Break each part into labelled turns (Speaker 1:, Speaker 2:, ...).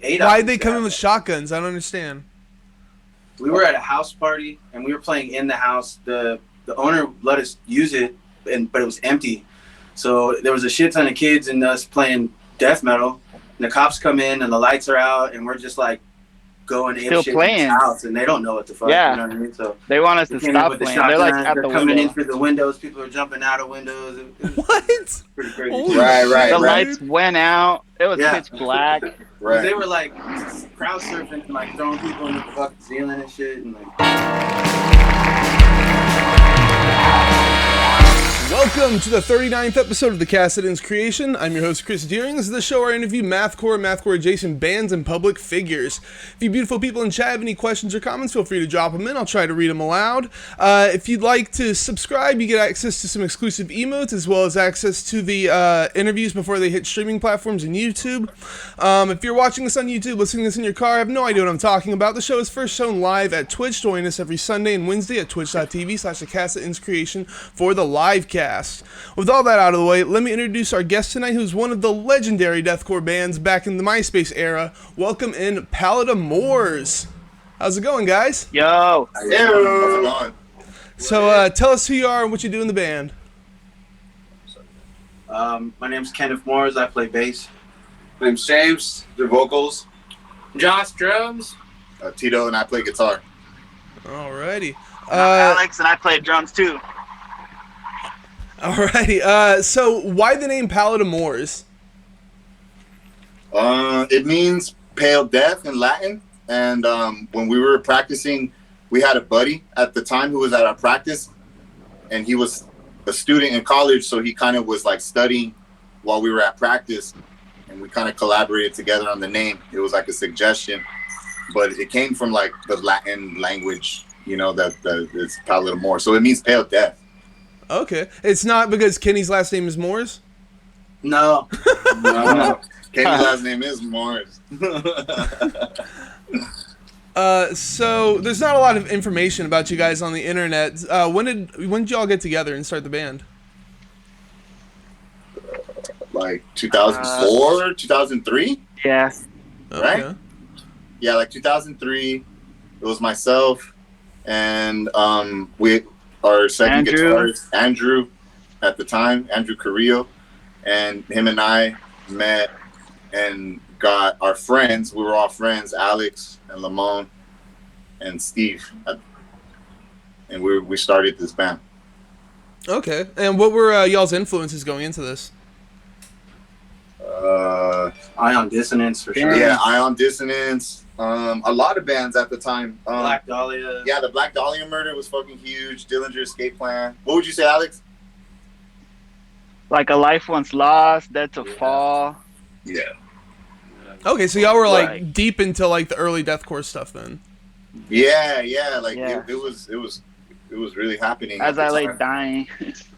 Speaker 1: Why'd they come in with shotguns? I don't understand.
Speaker 2: We were at a house party and we were playing in the house. The owner let us use it, but it was empty. So there was a shit ton of kids and us playing death metal. And the cops come in and the lights are out and we're just like going
Speaker 3: Still
Speaker 2: ape shit
Speaker 3: playing.
Speaker 2: in the house and they don't know what the fuck.
Speaker 3: Yeah.
Speaker 2: You know what I mean? So
Speaker 3: They want us to
Speaker 2: they came in
Speaker 3: stop
Speaker 2: with the
Speaker 3: playing. They're like
Speaker 2: shotguns,
Speaker 3: at
Speaker 2: they're
Speaker 3: the
Speaker 2: coming
Speaker 3: window.
Speaker 2: in through the windows. People are jumping out of windows. It was
Speaker 1: What?
Speaker 2: pretty crazy.
Speaker 1: Holy
Speaker 4: Right.
Speaker 3: The lights went out. It was pitch black.
Speaker 4: Right.
Speaker 2: They were like crowd surfing and like throwing people in the fucking ceiling and shit and like.
Speaker 1: Welcome to the 39th episode of the Cassidins Creation. I'm your host, Chris Deering. This is the show where I interview mathcore adjacent bands, and public figures. If you beautiful people in chat have any questions or comments, feel free to drop them in. I'll try to read them aloud. If you'd like to subscribe, you get access to some exclusive emotes, as well as access to the interviews before they hit streaming platforms and YouTube. If you're watching this on YouTube, listening to this in your car, I have no idea what I'm talking about. The show is first shown live at Twitch. Join us every Sunday and Wednesday at twitch.tv/thecassidins for the live cast. With all that out of the way, let me introduce our guest tonight, who's one of the legendary deathcore bands back in the Myspace era. Welcome in Pallida Mors. How's it going, guys?
Speaker 3: Yo.
Speaker 4: How's it going?
Speaker 1: So tell us who you are and what you do in the band.
Speaker 2: My name's Kenneth Mors. I play bass.
Speaker 4: My name's James. The vocals.
Speaker 5: Josh drums.
Speaker 4: Tito and I play guitar.
Speaker 1: Alrighty.
Speaker 3: Alex and I play drums too.
Speaker 1: Alrighty. So why the name Pallida Mors?
Speaker 4: It means pale death in Latin. And when we were practicing, we had a buddy at the time who was at our practice, and he was a student in college, so he kind of was like studying while we were at practice, and we kind of collaborated together on the name. It was like a suggestion, but it came from like the Latin language, you know, that it's Pallida Mors. So it means pale death.
Speaker 1: Okay. It's not because Kenny's last name is Mors?
Speaker 2: No.
Speaker 4: No. Kenny's last name is Mors.
Speaker 1: So there's not a lot of information about you guys on the internet. When did y'all get together and start the band?
Speaker 4: Like 2004, 2003?
Speaker 3: Yeah.
Speaker 4: Right?
Speaker 1: Okay.
Speaker 4: Yeah, like 2003. It was myself and our second guitarist, Andrew, at the time, Andrew Carrillo, and him and I met and got our friends. We were all friends, Alex and Lamone and Steve, and we started this band.
Speaker 1: Okay. And what were y'all's influences going into this?
Speaker 2: Ion Dissonance for sure.
Speaker 4: Yeah, Ion Dissonance. A lot of bands at the time.
Speaker 2: Black Dahlia.
Speaker 4: Yeah, the Black Dahlia murder was fucking huge. Dillinger Escape Plan. What would you say, Alex?
Speaker 3: Like A Life Once Lost, Dead to Fall.
Speaker 4: Yeah.
Speaker 1: Okay, so y'all were like
Speaker 3: Right.
Speaker 1: deep into like the early deathcore stuff then.
Speaker 4: Yeah. Like
Speaker 3: Yeah.
Speaker 4: It was really happening.
Speaker 3: As
Speaker 4: at
Speaker 3: I
Speaker 4: the
Speaker 3: Lay
Speaker 4: time.
Speaker 3: Dying.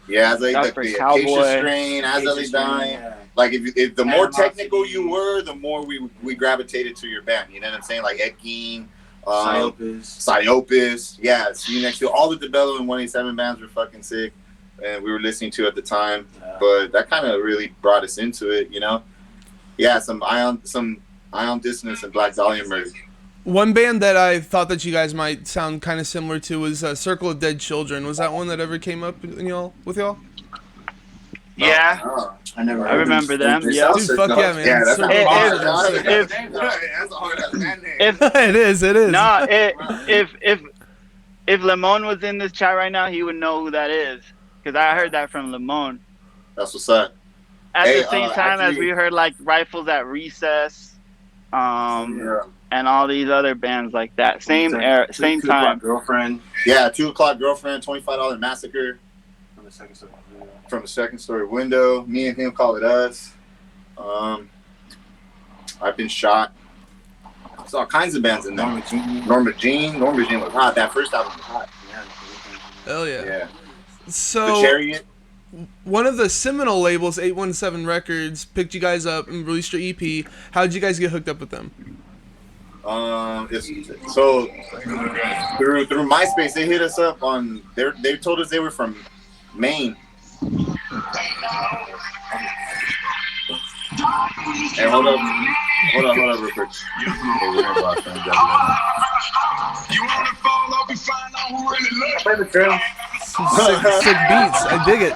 Speaker 4: Yeah, as I
Speaker 3: Shout
Speaker 4: like
Speaker 3: for
Speaker 4: the
Speaker 3: Cowboy.
Speaker 4: Acacia Strain, As I Lay Dying.
Speaker 2: Yeah.
Speaker 4: Like if the more
Speaker 2: Animosity.
Speaker 4: technical you were, the more we gravitated to your band. You know what I'm saying? Like Ed Gein, Psyopus. Yeah, See You Next to all the DeBello and 187 bands were fucking sick, and we were listening to at the time.
Speaker 2: Yeah.
Speaker 4: But that kind of really brought us into it, you know. Yeah, some Ion Dissonance and Black Dahlia murder.
Speaker 1: One band that I thought that you guys might sound kind of similar to was Circle of Dead Children. Was that one that ever came up with y'all?
Speaker 3: Yeah.
Speaker 4: Oh,
Speaker 2: I never.
Speaker 3: I remember them. Yeah.
Speaker 1: Dude, fuck yeah, man.
Speaker 4: Yeah, that's
Speaker 1: Circle
Speaker 4: a
Speaker 1: of
Speaker 4: hard.
Speaker 1: Dead Children.
Speaker 4: That's a hard ass band name.
Speaker 3: If
Speaker 1: It is.
Speaker 3: no, if Lamone was in this chat right now, he would know who that is, because I heard that from Lamone.
Speaker 4: That's what's up.
Speaker 3: At
Speaker 4: Hey,
Speaker 3: the same time as
Speaker 4: actually-
Speaker 3: we heard like Rifles at Recess,
Speaker 4: Yeah.
Speaker 3: and all these other bands like that. Same era, same
Speaker 2: Two O'Clock
Speaker 3: time.
Speaker 2: Girlfriend.
Speaker 4: Yeah, 2 O'Clock Girlfriend, $25 Massacre
Speaker 2: From the second story.
Speaker 4: from the second story window. Me and him call it us. I've been shot. There's all kinds of bands in there. Norma Jean was hot. That first album was hot.
Speaker 1: Hell yeah.
Speaker 4: Yeah. The
Speaker 1: So
Speaker 4: Chariot.
Speaker 1: one of the seminal labels, 817 Records, picked you guys up and released your EP. How'd you guys get hooked up with them?
Speaker 4: So through MySpace, they hit us up on. They told us they were from Maine. Hey, hold up. Hold on, real quick.
Speaker 6: You wanna fall off and find out who really loves
Speaker 2: Play the drill.
Speaker 1: Some sick beats. I dig it.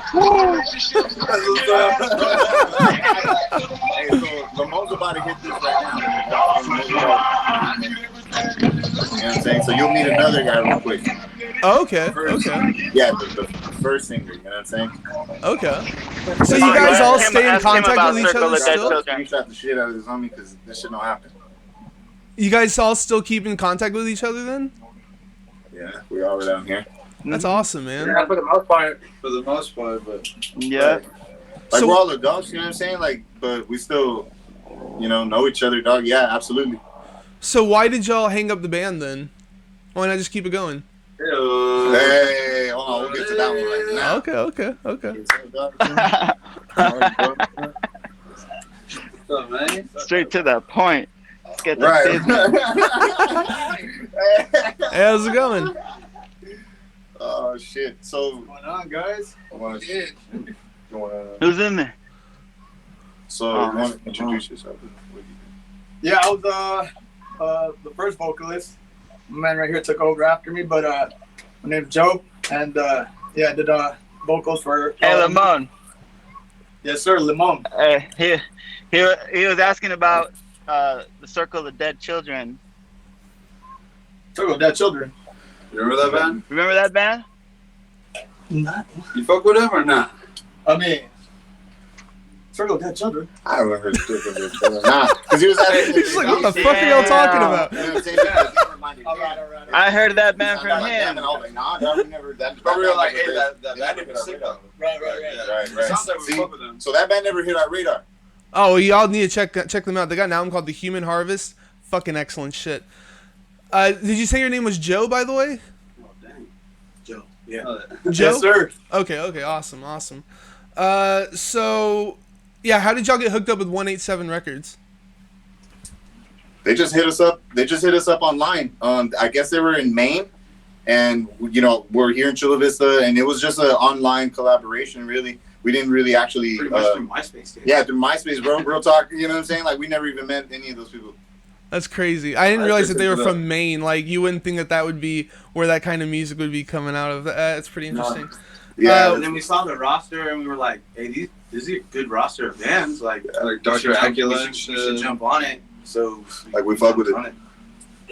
Speaker 4: Hey, so Lamone's about to hit this right now. You know what I'm saying? So you'll meet another guy real quick.
Speaker 1: Oh, okay.
Speaker 4: First,
Speaker 1: Okay.
Speaker 4: Yeah, the first singer. You know what I'm saying?
Speaker 1: Okay. So you guys all stay in contact with each other
Speaker 4: Guys,
Speaker 1: still?
Speaker 4: I'll screenshot the shit out of this homie because this shit don't happen.
Speaker 1: You guys all still keep in contact with each other then?
Speaker 4: Yeah, we all were down here.
Speaker 1: That's awesome, man.
Speaker 2: Yeah, for the most part, but
Speaker 3: Yeah.
Speaker 4: Like
Speaker 1: So-
Speaker 4: we're all adults, you know what I'm saying? Like, but we still, know each other, dog. Yeah, absolutely.
Speaker 1: So why did y'all hang up the band then? Why not just keep it going?
Speaker 4: Hey, hold on, we'll get to that one right now.
Speaker 1: Okay.
Speaker 2: so man.
Speaker 3: Straight to the point. Let's get the
Speaker 4: Right.
Speaker 1: Hey, how's it going?
Speaker 4: Oh shit. So
Speaker 2: What's going on, guys?
Speaker 3: Who's in there?
Speaker 4: So you want to introduce yourself?
Speaker 7: Yeah, I was the first vocalist. My man right here took over after me, but my name's Joe, and I did vocals for.
Speaker 3: Hey, Lamone.
Speaker 7: Yes, sir, Limon.
Speaker 3: He was asking about the Circle of Dead Children.
Speaker 7: Circle of Dead Children.
Speaker 8: You remember that band?
Speaker 3: Remember that band?
Speaker 7: Not.
Speaker 8: You fuck with them or not?
Speaker 7: I mean, Circle of Dead Children.
Speaker 4: I remember this. Nah, because he was asking.
Speaker 1: He's like, what the fuck are y'all talking about?
Speaker 4: You know what I'm saying?
Speaker 7: All right.
Speaker 3: I heard that band from
Speaker 4: Like that,
Speaker 3: him.
Speaker 4: and I was like, nah, that we never. That
Speaker 8: But we were like,
Speaker 4: never
Speaker 8: hey,
Speaker 4: hit-
Speaker 8: that
Speaker 4: they
Speaker 8: band
Speaker 4: never
Speaker 8: is
Speaker 4: hit
Speaker 8: sick
Speaker 4: our
Speaker 8: though.
Speaker 7: Right.
Speaker 4: radar. Right.
Speaker 8: Sounds like we
Speaker 4: See?
Speaker 8: fuck with them.
Speaker 4: So that band never hit our radar.
Speaker 1: Oh, y'all need to check them out. They got an album called The Human Harvest. Fucking excellent shit. Did you say your name was Joe, by the way?
Speaker 2: Oh, dang. Joe. Yeah.
Speaker 1: Joe?
Speaker 7: Yes, sir.
Speaker 1: Okay, awesome. So, yeah, how did y'all get hooked up with 187 Records?
Speaker 4: They just hit us up. They just hit us up online. I guess they were in Maine, and we're here in Chula Vista, and it was just an online collaboration. Really, we didn't really actually.
Speaker 2: Pretty much through MySpace. Dude.
Speaker 4: Yeah, through MySpace, bro. Real talk. You know what I'm saying? Like we never even met any of those people.
Speaker 1: That's crazy. I didn't realize that they were
Speaker 4: Look it up.
Speaker 1: from Maine. Like, you wouldn't think that would be where that kind of music would be coming out of. It's pretty interesting.
Speaker 4: Yeah,
Speaker 2: And then we saw the roster and we were like, hey, this is a good roster of bands. Like
Speaker 8: Like
Speaker 2: we should
Speaker 8: Dr.
Speaker 2: jump-
Speaker 8: Acula
Speaker 2: we
Speaker 8: and
Speaker 2: should- we should
Speaker 8: shit.
Speaker 2: jump on it. So
Speaker 4: Like, we fuck with it.
Speaker 2: jumped on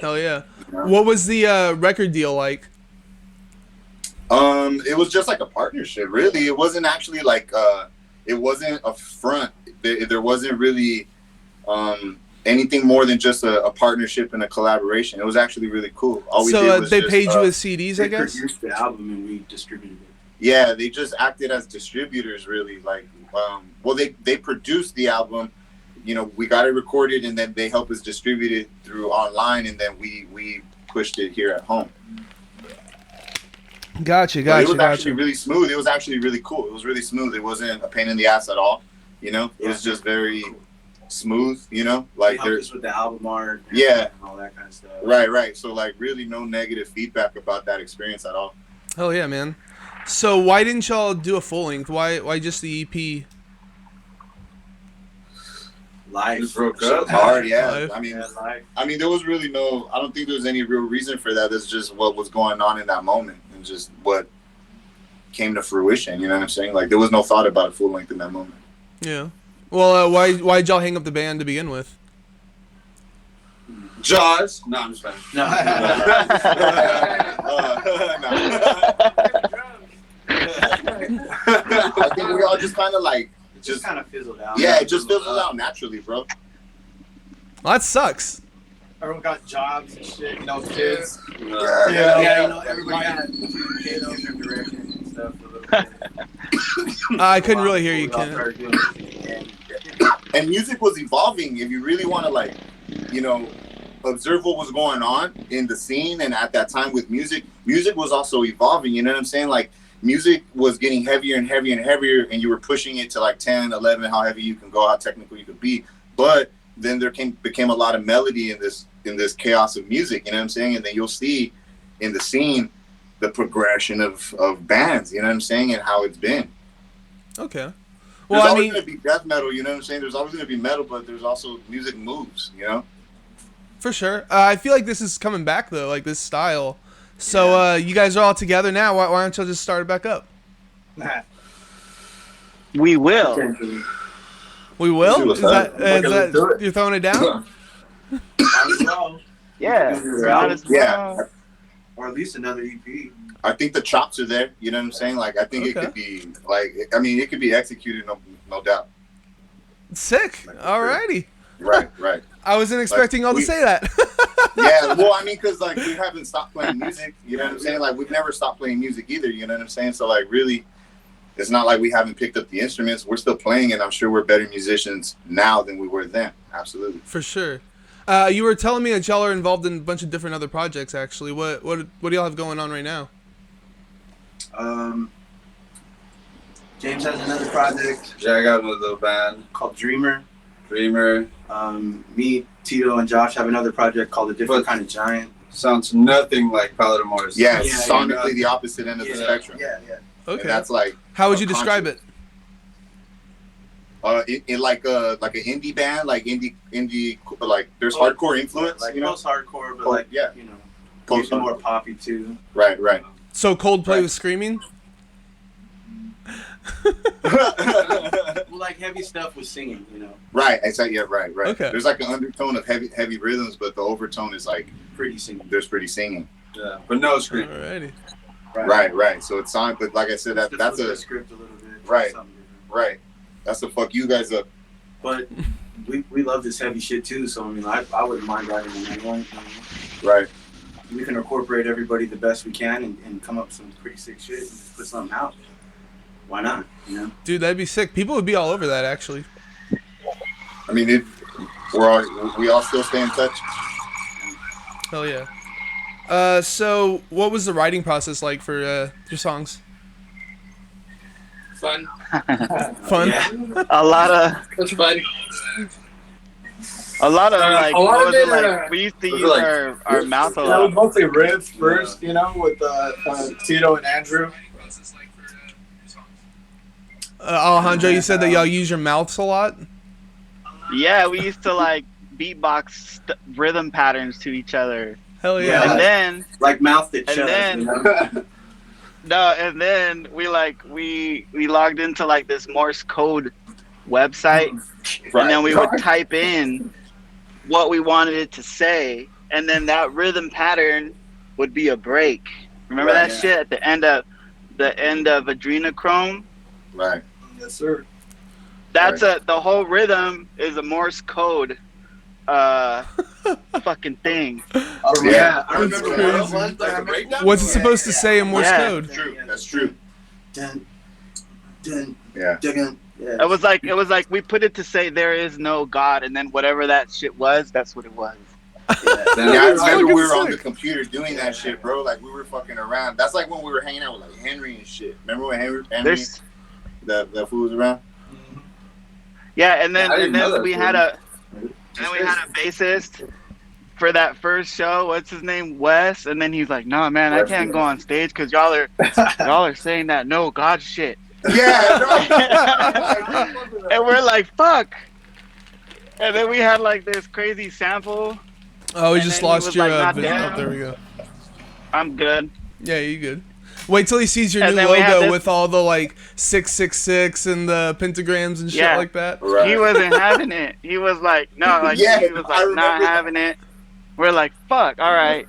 Speaker 1: Hell yeah.
Speaker 4: Yeah.
Speaker 1: What was the record deal like?
Speaker 4: It was just like a partnership. Really, it wasn't actually like it wasn't a front. There wasn't really anything more than just a partnership and a collaboration. It was actually really cool. All we did
Speaker 1: So
Speaker 4: was
Speaker 1: they
Speaker 4: just,
Speaker 1: paid you with CDs,
Speaker 2: They
Speaker 1: I guess?
Speaker 2: produced the album and we distributed it.
Speaker 4: Yeah, they just acted as distributors, really. Like, well, they produced the album. We got it recorded, and then they helped us distribute it through online, and then we pushed it here at home.
Speaker 1: Gotcha.
Speaker 4: But it was actually really smooth. It was actually really cool. It was really smooth. It wasn't a pain in the ass at all. It was just very smooth.
Speaker 2: They
Speaker 4: Like
Speaker 2: helped
Speaker 4: there's
Speaker 2: us with the album art.
Speaker 4: Yeah.
Speaker 2: And all that kind of stuff.
Speaker 4: right. So like really no negative feedback about that experience at all.
Speaker 1: Hell yeah, man. So why didn't y'all do a full length? Why just the EP?
Speaker 2: Life.
Speaker 8: Just broke
Speaker 2: So
Speaker 8: up.
Speaker 4: Hard, yeah.
Speaker 1: Life.
Speaker 2: life.
Speaker 4: I mean, there was really I don't think there was any real reason for that. That's just what was going on in that moment and just what came to fruition. You know what I'm saying? Like there was no thought about full length in that moment.
Speaker 1: Yeah. Well, why'd y'all hang up the band to begin with?
Speaker 8: Jaws. No, I'm just playing.
Speaker 2: No.
Speaker 4: I think we all just kind of like
Speaker 2: It just kind of fizzled out.
Speaker 4: yeah, it just fizzles out naturally, bro.
Speaker 1: Well, that sucks.
Speaker 7: Everyone got jobs and shit, kids.
Speaker 2: Yeah, everybody had different directions and stuff. A little bit.
Speaker 1: I couldn't really hear you,
Speaker 2: We all
Speaker 1: Ken.
Speaker 2: started doing music again.
Speaker 4: And music was evolving. If you really want to observe what was going on in the scene and at that time with music was also evolving. You know what I'm saying? Like music was getting heavier and heavier and heavier, and you were pushing it to like 10, 11, how heavy you can go, how technical you could be. But then there became a lot of melody in this chaos of music. You know what I'm saying? And then you'll see in the scene the progression of bands. You know what I'm saying? And how it's been.
Speaker 1: Okay. Well,
Speaker 4: there's
Speaker 1: I
Speaker 4: always
Speaker 1: mean,
Speaker 4: going to be death metal, you know what I'm saying? There's always going to be metal, but there's also music moves, you know?
Speaker 1: for sure. I feel like this is coming back though, like this style. So you guys are all together now. Why don't y'all just start it back up?
Speaker 7: Nah.
Speaker 3: We will.
Speaker 2: Potentially.
Speaker 1: We
Speaker 4: See
Speaker 1: will.
Speaker 4: what's
Speaker 1: Is
Speaker 4: up.
Speaker 1: that
Speaker 7: Let's do it.
Speaker 1: you're throwing it down?
Speaker 2: Might as well.
Speaker 3: Yeah. Might as
Speaker 4: Yeah.
Speaker 3: well.
Speaker 2: Or at least another E EP.
Speaker 4: I think the chops are there, you know what I'm saying? Like, I think it
Speaker 1: Okay.
Speaker 4: could be, like, I mean, it could be executed, no doubt.
Speaker 1: Sick. Alrighty.
Speaker 4: Right, right.
Speaker 1: I wasn't expecting y'all to say that.
Speaker 4: Yeah, well, I mean, because, like, we haven't stopped playing music, you know what I'm saying? Like, we've never stopped playing music either, you know what I'm saying? So, like, really, it's not like we haven't picked up the instruments. We're still playing, and I'm sure we're better musicians now than we were then. Absolutely.
Speaker 1: For sure. You were telling me that y'all are involved in a bunch of different other projects. Actually, what do y'all have going on right now?
Speaker 2: James has another project
Speaker 8: Yeah, I got another little band.
Speaker 2: called Dreamer.
Speaker 8: Dreamer.
Speaker 2: Me, Tito, and Josh have another project called A Different
Speaker 8: But-
Speaker 2: Kind of Giant.
Speaker 8: Sounds nothing like Pallida Mors.
Speaker 4: Yeah,
Speaker 2: Yeah,
Speaker 4: sonically
Speaker 8: yeah.
Speaker 4: the opposite end of the spectrum.
Speaker 2: Yeah.
Speaker 1: Okay.
Speaker 4: And that's like,
Speaker 1: How would you describe it?
Speaker 4: in like an indie band, like indie, like there's hardcore influence,
Speaker 2: Like
Speaker 4: you know?
Speaker 2: post-hardcore, but
Speaker 4: Oh,
Speaker 2: like,
Speaker 4: yeah.
Speaker 2: you know, usually
Speaker 4: Post-hardcore.
Speaker 2: more poppy too.
Speaker 4: Right, right.
Speaker 1: So Coldplay
Speaker 4: Right.
Speaker 1: was screaming.
Speaker 2: Well, like heavy stuff with singing, you know,
Speaker 4: Right, exactly. Yeah, right.
Speaker 1: Okay.
Speaker 4: There's like an undertone of heavy rhythms, but the overtone is like
Speaker 2: pretty singing.
Speaker 4: there's pretty singing.
Speaker 8: Yeah, but no scream.
Speaker 1: Alrighty.
Speaker 4: Right. So it's on, but like I said, that's
Speaker 2: the
Speaker 4: a
Speaker 2: script a little bit.
Speaker 4: Right.
Speaker 2: something different.
Speaker 4: right. That's to fuck you guys up.
Speaker 2: But we love this heavy shit too, so I mean, I wouldn't mind writing on that one.
Speaker 4: Right.
Speaker 2: We can incorporate everybody the best we can and come up with some pretty sick shit and just put something out. Why not? You know?
Speaker 1: Dude, that'd be sick. People would be all over that, actually.
Speaker 4: I mean, we all still stay in touch.
Speaker 1: Hell yeah. So what was the writing process like for your songs?
Speaker 5: Fun.
Speaker 1: Fun?
Speaker 2: Yeah.
Speaker 3: A lot of
Speaker 5: It's fun.
Speaker 3: like
Speaker 5: a lot
Speaker 3: what
Speaker 5: of
Speaker 3: was
Speaker 5: it,
Speaker 3: it like? We used to
Speaker 8: was
Speaker 3: use
Speaker 8: like-
Speaker 3: our mouth a
Speaker 7: That was
Speaker 3: lot.
Speaker 7: mostly riffs first, you know, with Tito and Andrew.
Speaker 1: Alejandro, you said that y'all use your mouths a lot?
Speaker 3: Yeah, we used to like beatbox rhythm patterns to each other,
Speaker 1: Hell
Speaker 2: Yeah.
Speaker 1: yeah.
Speaker 3: and then
Speaker 2: Like mouth that
Speaker 3: And
Speaker 2: shuts,
Speaker 3: then-
Speaker 2: you know?
Speaker 3: no, and then we logged into like this Morse code website, and then we would type in what we wanted it to say, and then that rhythm pattern would be a break. Remember
Speaker 2: Right,
Speaker 3: that
Speaker 2: yeah.
Speaker 3: shit at the end of Adrenochrome?
Speaker 4: Right.
Speaker 7: Yes, sir.
Speaker 3: That's the whole rhythm is a Morse code fucking thing.
Speaker 2: Yeah, I
Speaker 1: That's
Speaker 2: remember
Speaker 1: crazy.
Speaker 2: what it was, like a breakdown.
Speaker 1: What's it supposed to say in Morse
Speaker 3: Yeah.
Speaker 1: code?
Speaker 4: True. That's true.
Speaker 2: Dun, dun,
Speaker 4: Yeah.
Speaker 2: dun, yeah.
Speaker 3: It was like we put it to say there is no God, and then whatever that shit was, that's what it was.
Speaker 4: Yeah, I
Speaker 1: That's
Speaker 4: remember
Speaker 1: fucking
Speaker 4: we were on the
Speaker 1: sick.
Speaker 4: computer doing that shit, bro. Like we were fucking around. That's like when we were hanging out with like Henry and shit. Remember when Henry
Speaker 3: There's
Speaker 4: that fool was around?
Speaker 3: yeah, and then
Speaker 8: I didn't know that
Speaker 3: we
Speaker 8: shit.
Speaker 3: had a bassist for that first show. What's his name? Wes. And then he's like, "No, man, I can't go on stage because y'all are saying that no God shit."
Speaker 4: Yeah.
Speaker 3: And we're like, "Fuck." And then we had like this crazy sample.
Speaker 1: Oh, we
Speaker 3: And
Speaker 1: just
Speaker 3: then he
Speaker 1: lost
Speaker 3: was
Speaker 1: your
Speaker 3: like, "Not
Speaker 1: video.
Speaker 3: down."
Speaker 1: Oh, there we go.
Speaker 3: I'm good.
Speaker 1: Yeah, you good. Wait till he sees your
Speaker 3: And
Speaker 1: new
Speaker 3: then we had
Speaker 1: logo
Speaker 3: this-
Speaker 1: with all the like 666 and the pentagrams and shit
Speaker 3: Yeah.
Speaker 1: like that.
Speaker 4: Right.
Speaker 3: He wasn't having it. He was like, no, like
Speaker 4: Yeah,
Speaker 3: he was
Speaker 4: I
Speaker 3: like not
Speaker 4: remember that.
Speaker 3: having it. We're like, fuck, all right.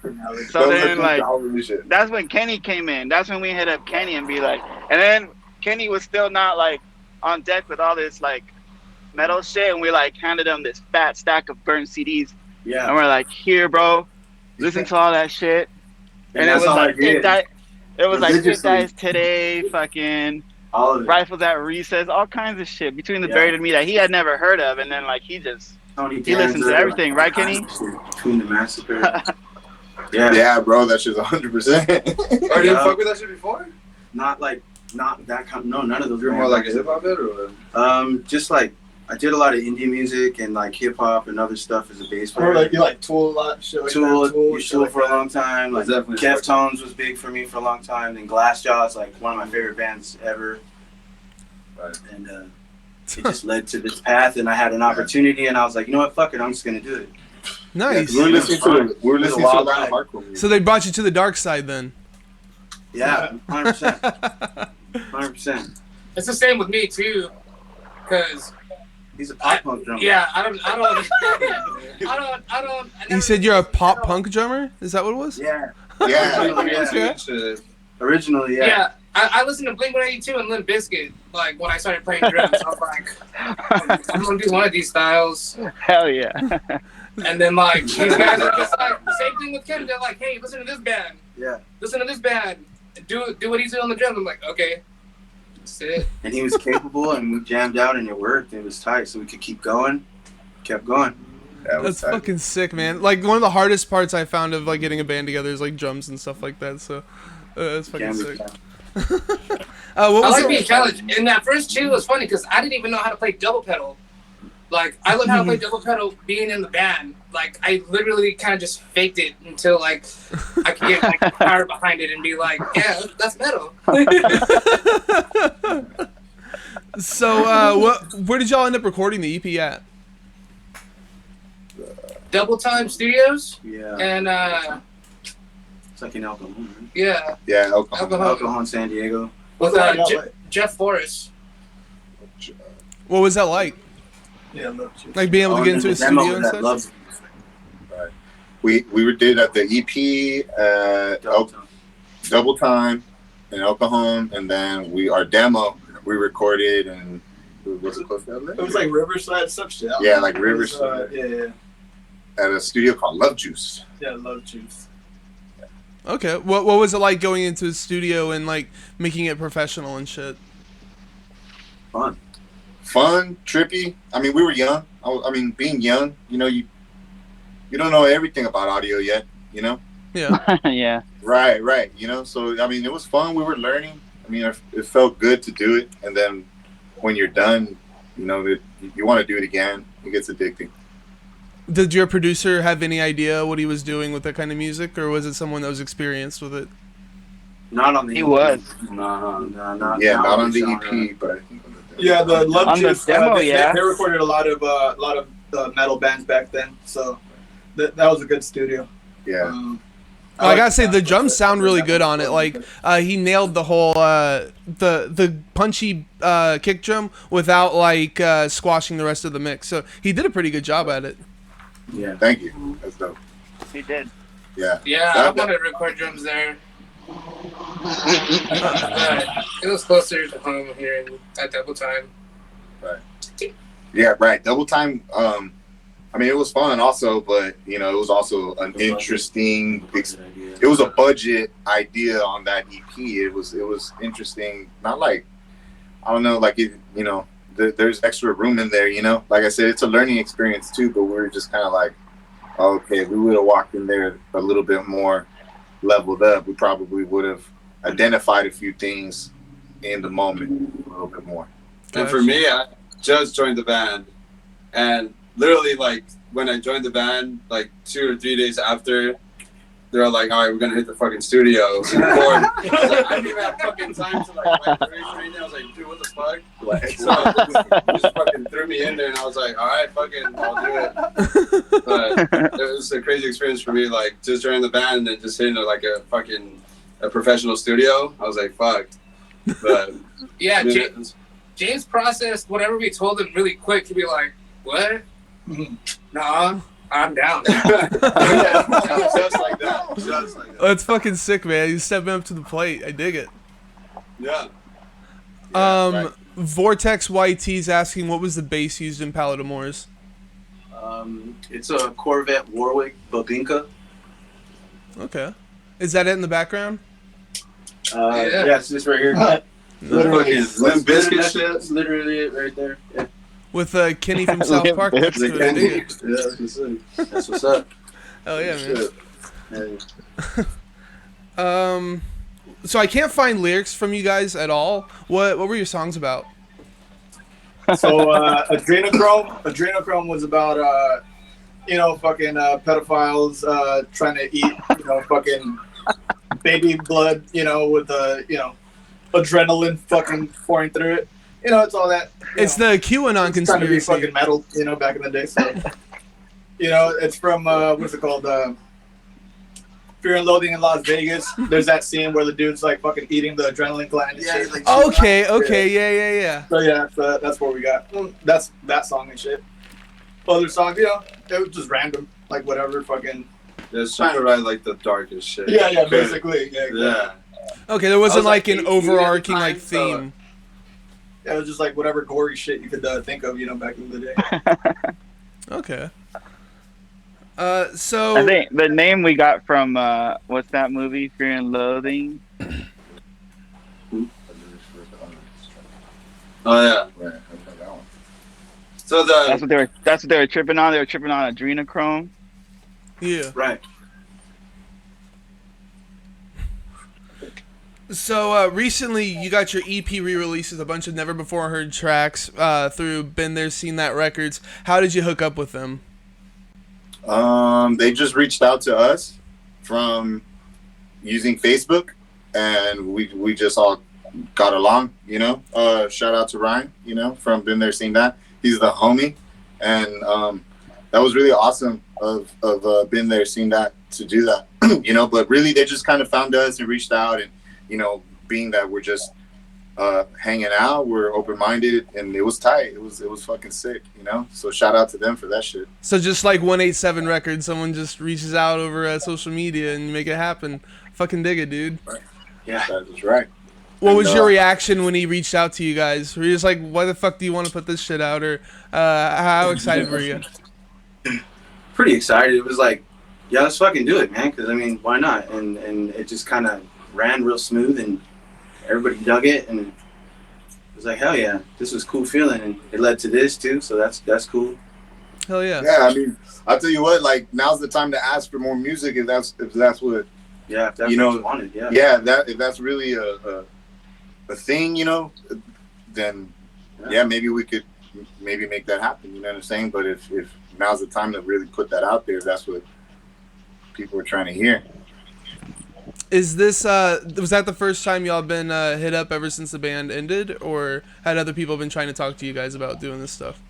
Speaker 3: So then like
Speaker 4: holy shit.
Speaker 3: that's when Kenny came in. That's when we hit up Kenny and be like, and then Kenny was still not like on deck with all this like metal shit, and we like handed him this fat stack of burnt CDs, and
Speaker 2: Yeah.
Speaker 3: we're like, here, bro, listen to all that shit. And it
Speaker 2: that's
Speaker 3: was
Speaker 2: all
Speaker 3: like
Speaker 2: I did.
Speaker 3: it was like Fit
Speaker 2: Religiously.
Speaker 3: Dies Today, fucking
Speaker 2: All of it.
Speaker 3: Rifles at Recess, all kinds of shit between the
Speaker 2: Yeah.
Speaker 3: Buried and Me that he had never heard of, and then like he just
Speaker 2: Tony
Speaker 3: He listens to
Speaker 2: Danza,
Speaker 3: everything, right,
Speaker 2: all
Speaker 3: Kenny?
Speaker 2: kinds of shit. Between the Massacre. Yeah.
Speaker 4: Yeah, bro, that shit's 100%.
Speaker 8: Or didn't
Speaker 2: Yeah.
Speaker 8: fuck with that shit before?
Speaker 2: Not that kind. No, none of those.
Speaker 8: You're more like a hip hop head or what?
Speaker 2: Just like I did a lot of indie music and like hip hop and other stuff as a bass
Speaker 7: Or
Speaker 2: player.
Speaker 7: like you like Tool a lot, shit like
Speaker 2: Tool,
Speaker 7: that. Tool,
Speaker 2: used
Speaker 7: shit
Speaker 2: Tool
Speaker 7: like
Speaker 2: for a
Speaker 7: that.
Speaker 2: long time. Like
Speaker 8: Definitely.
Speaker 2: Deftones was big for me for a long time. Then Glassjaw is like one of my favorite bands ever.
Speaker 8: Right.
Speaker 2: And it just led to this path, and I had an opportunity, and I was like, you know what, fuck it, I'm just gonna do it.
Speaker 1: Nice.
Speaker 4: We were listening to a lot of hardcore music.
Speaker 1: So they brought you to the dark side then.
Speaker 2: Yeah, 100%. 100%.
Speaker 5: It's the same with me too, because
Speaker 2: He's a pop punk drummer.
Speaker 5: yeah, I don't.
Speaker 1: You said you're a pop punk drummer? Is that what it was?
Speaker 2: Yeah.
Speaker 4: Yeah.
Speaker 2: Originally, yeah.
Speaker 5: Yeah, I listened to Blink-182 and Limp Bizkit like when I started playing drums. I was like, I'm gonna do one of these styles.
Speaker 3: Hell yeah.
Speaker 5: And then like these guys are just like the same thing with Kim. They're like, hey, listen to this band.
Speaker 2: Yeah.
Speaker 5: Listen to this band. Do what he's doing on the drums. I'm like, okay. That's it.
Speaker 2: And he was capable, and we jammed out, and it worked. It was tight, so we could keep going. Kept going.
Speaker 1: That's fucking sick, man. Like, one of the hardest parts I found of, like, getting a band together is, like, drums and stuff like that, so that's fucking sick. What
Speaker 5: I
Speaker 1: was
Speaker 5: like
Speaker 1: it?
Speaker 5: being challenged. And that first tune was funny because I didn't even know how to play double pedal. Like, I learned how to play double pedal being in the band. Like, I literally kind of just faked it until, like, I could get, like, power behind it and be like, yeah, that's metal.
Speaker 1: So, where did y'all end up recording the EP at?
Speaker 5: Double Time Studios.
Speaker 2: Yeah.
Speaker 5: And,
Speaker 2: It's like in El Cajon, right?
Speaker 5: yeah.
Speaker 4: Yeah, Oklahoma.
Speaker 2: El Cajon, San Diego.
Speaker 5: With Jeff Forrest.
Speaker 1: What was that like?
Speaker 7: Yeah, love you.
Speaker 1: Like, being able to get into a studio and stuff?
Speaker 4: Right. We did at the EP Double Time in El Cajon, and then our demo we recorded and was it close to LA?
Speaker 7: It was like Riverside, some shit.
Speaker 4: Yeah, like Riverside.
Speaker 7: Yeah.
Speaker 4: At a studio called Love Juice.
Speaker 7: Yeah, Love Juice.
Speaker 1: Okay. What was it like going into a studio and, like, making it professional and shit?
Speaker 4: Fun, trippy. I mean, we were young. I mean, being young, you know, you don't know everything about audio yet, you know?
Speaker 1: Yeah.
Speaker 3: Yeah.
Speaker 4: Right. You know, so, I mean, it was fun. We were learning. I mean, it felt good to do it. And then when you're done, you know, you want to do it again. It gets addicting.
Speaker 1: Did your producer have any idea what he was doing with that kind of music, or was it someone that was experienced with it?
Speaker 2: Not on the
Speaker 3: He
Speaker 2: EP.
Speaker 3: was.
Speaker 2: No,
Speaker 4: Not on the EP, but I think on the demo.
Speaker 7: Yeah, the Love
Speaker 3: On the
Speaker 7: Juice.
Speaker 3: demo, yeah.
Speaker 7: They recorded a lot of metal bands back then, so that was a good studio.
Speaker 4: Yeah.
Speaker 1: I gotta say, the drums sound really good on it. Like, he nailed the whole the punchy kick drum without, like, squashing the rest of the mix. So he did a pretty good job at it.
Speaker 2: Yeah.
Speaker 4: Thank you. That's dope.
Speaker 3: He did.
Speaker 4: Yeah.
Speaker 5: Yeah, I wanted to record drums there. It was closer to home here at Double Time.
Speaker 4: Yeah, right. Double Time. I mean, it was fun also, but you know, it was also an interesting. It was a budget idea on that EP. It was interesting. Not like, I don't know, like it. You know, there's extra room in there. You know, like I said, it's a learning experience too. But we were just kind of like, okay, we would have walked in there a little bit more leveled up. We probably would have identified a few things in the moment a little bit more.
Speaker 8: And for me, I just joined the band, and literally, like, when I joined the band, like 2 or 3 days after, they're like, all right, we're gonna hit the fucking studio and record. I was like, I didn't even have fucking time to, like, wipe the face or anything. I was like, dude, what the fuck? So just fucking threw me in there, and I was like, all right, fucking, I'll do it. But it was a crazy experience for me, like, just joining the band and then just hitting a professional studio. I was like, fuck. But
Speaker 5: Yeah,
Speaker 8: I mean,
Speaker 5: James processed whatever we told him really quick to be like, what? Nah, I'm down.
Speaker 8: just like that.
Speaker 1: That's fucking sick, man. He's stepping up to the plate. I dig it.
Speaker 8: Yeah.
Speaker 4: Right.
Speaker 1: Vortex YT's asking, what was the bass used in Pallida Mors?
Speaker 2: It's a Corvette Warwick Bobinka.
Speaker 1: Okay. Is that it in the background?
Speaker 2: Yeah, it's just right here.
Speaker 8: Literally, Limp Bizkit
Speaker 2: That's
Speaker 8: shit.
Speaker 2: literally it right there. Yeah.
Speaker 1: With Kenny from South Park? That's good. I dig it.
Speaker 2: That's what's up.
Speaker 1: Hell yeah, man.
Speaker 2: Yeah.
Speaker 1: So I can't find lyrics from you guys at all. What were your songs about?
Speaker 7: So Adrenochrome was about fucking pedophiles trying to eat fucking baby blood with adrenaline fucking pouring through it. you know, it's all that.
Speaker 1: It's the QAnon
Speaker 7: It's trying to be
Speaker 1: conspiracy.
Speaker 7: fucking metal, you know, back in the day. So, you know, it's from what's it called? Fear and Loathing in Las Vegas. There's that scene where the dude's like fucking eating the adrenaline gland. And shit.
Speaker 2: like,
Speaker 1: Okay, yeah.
Speaker 7: So yeah, that's what we got. That's that song and shit. Other songs, you know, it was just random, like whatever, fucking.
Speaker 8: It's trying to write like the darkest shit.
Speaker 7: Yeah, basically. Yeah, exactly.
Speaker 8: Yeah.
Speaker 1: Okay, there wasn't
Speaker 2: I was,
Speaker 1: like
Speaker 2: like,
Speaker 1: an
Speaker 2: 18 at the
Speaker 1: overarching
Speaker 2: time,
Speaker 1: like
Speaker 2: so-
Speaker 1: theme.
Speaker 7: Yeah, it was just like whatever gory shit you could think of, you know, back in the day.
Speaker 1: Okay. So
Speaker 3: I think the name we got from what's that movie, Fear and Loathing?
Speaker 8: Oh yeah.
Speaker 4: Right, okay, that one.
Speaker 8: So
Speaker 3: That's what they were tripping on. They were tripping on Adrenochrome.
Speaker 1: yeah.
Speaker 2: Right.
Speaker 1: So recently, you got your EP re-releases, a bunch of never before heard tracks through Been There, Seen That Records. How did you hook up with them?
Speaker 4: They just reached out to us from using Facebook, and we just all got along, you know. Shout out to Ryan, you know, from Been There, Seen That. He's the homie, and that was really awesome of Been There, Seen That to do that, you know. But really, they just kind of found us and reached out, and you know, being that we're just hanging out, we're open-minded, and it was tight. It was fucking sick, you know. So shout out to them for that shit.
Speaker 1: So just like 187 Records, someone just reaches out over social media and you make it happen. Fucking dig it, dude.
Speaker 2: Yeah.
Speaker 4: That is right.
Speaker 1: What
Speaker 4: And,
Speaker 1: was your reaction when he reached out to you guys? Were you just like, why the fuck do you want to put this shit out? Or how excited were you?
Speaker 2: Pretty excited. It was like, yeah, let's fucking do it, man. Because I mean, why not? And it just kind of ran real smooth, and everybody dug it, and it was like, hell yeah, this was cool feeling, and it led to this too. So that's cool.
Speaker 1: Hell yeah.
Speaker 4: Yeah, I mean, I'll tell you what. Like, now's the time to ask for more music if that's what.
Speaker 2: Yeah, if that's
Speaker 4: You know,
Speaker 2: what you wanted. Yeah.
Speaker 4: Yeah, if that's really a thing, you know, then yeah, maybe we could make that happen. You know what I'm saying? But if now's the time to really put that out there, if that's what people are trying to hear.
Speaker 1: Is this was that the first time y'all been hit up ever since the band ended, or had other people been trying to talk to you guys about doing this stuff?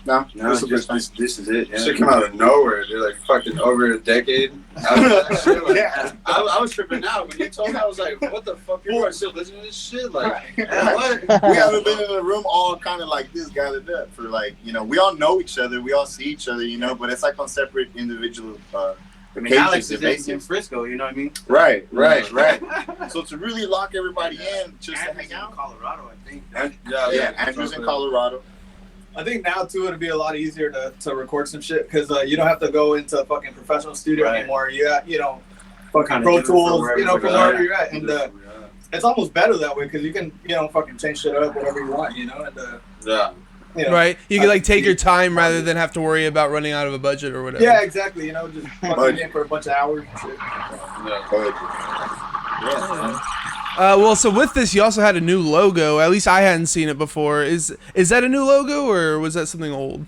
Speaker 4: No,
Speaker 2: No,
Speaker 4: this is the
Speaker 2: just,
Speaker 4: first time.
Speaker 2: this is it. Yeah.
Speaker 8: shit come out of nowhere. They're like fucking over a decade. After that shit, like,
Speaker 4: Yeah.
Speaker 8: I was tripping out when you told me. I was like, what the fuck? People are still listening to this shit. Like, what?
Speaker 4: We haven't been in a room all kind of like this gathered up for like, you know, we all know each other, we all see each other, you know, but it's like on separate individual
Speaker 2: I mean, Alex
Speaker 4: occasions
Speaker 2: is
Speaker 4: and
Speaker 2: in
Speaker 4: basis.
Speaker 2: Frisco. You know what I mean?
Speaker 4: Right. So to really lock everybody in, just to
Speaker 2: Andrew's
Speaker 4: hang out.
Speaker 2: in Colorado, I think.
Speaker 4: Yeah, Andrew's in Colorado.
Speaker 7: I think now too it'd be a lot easier to record some shit because you don't have to go into a fucking professional studio
Speaker 2: Right.
Speaker 7: anymore. You got, you know, fucking
Speaker 2: Kinda
Speaker 7: Pro
Speaker 2: do it from
Speaker 7: Tools,
Speaker 2: wherever
Speaker 7: you know, from
Speaker 2: you're at.
Speaker 7: wherever you're at, and it's almost better that way because you can, you know, fucking change shit up whatever you want, you know, and
Speaker 8: Yeah.
Speaker 7: you know,
Speaker 1: Right? You can like take your time rather than have to worry about running out of a budget or whatever.
Speaker 7: Yeah, exactly. You know, just fucking
Speaker 4: Budget.
Speaker 7: in for a bunch of hours and shit.
Speaker 8: Yeah.
Speaker 1: Well, so with this, you also had a new logo. At least I hadn't seen it before. Is that a new logo or was that something old?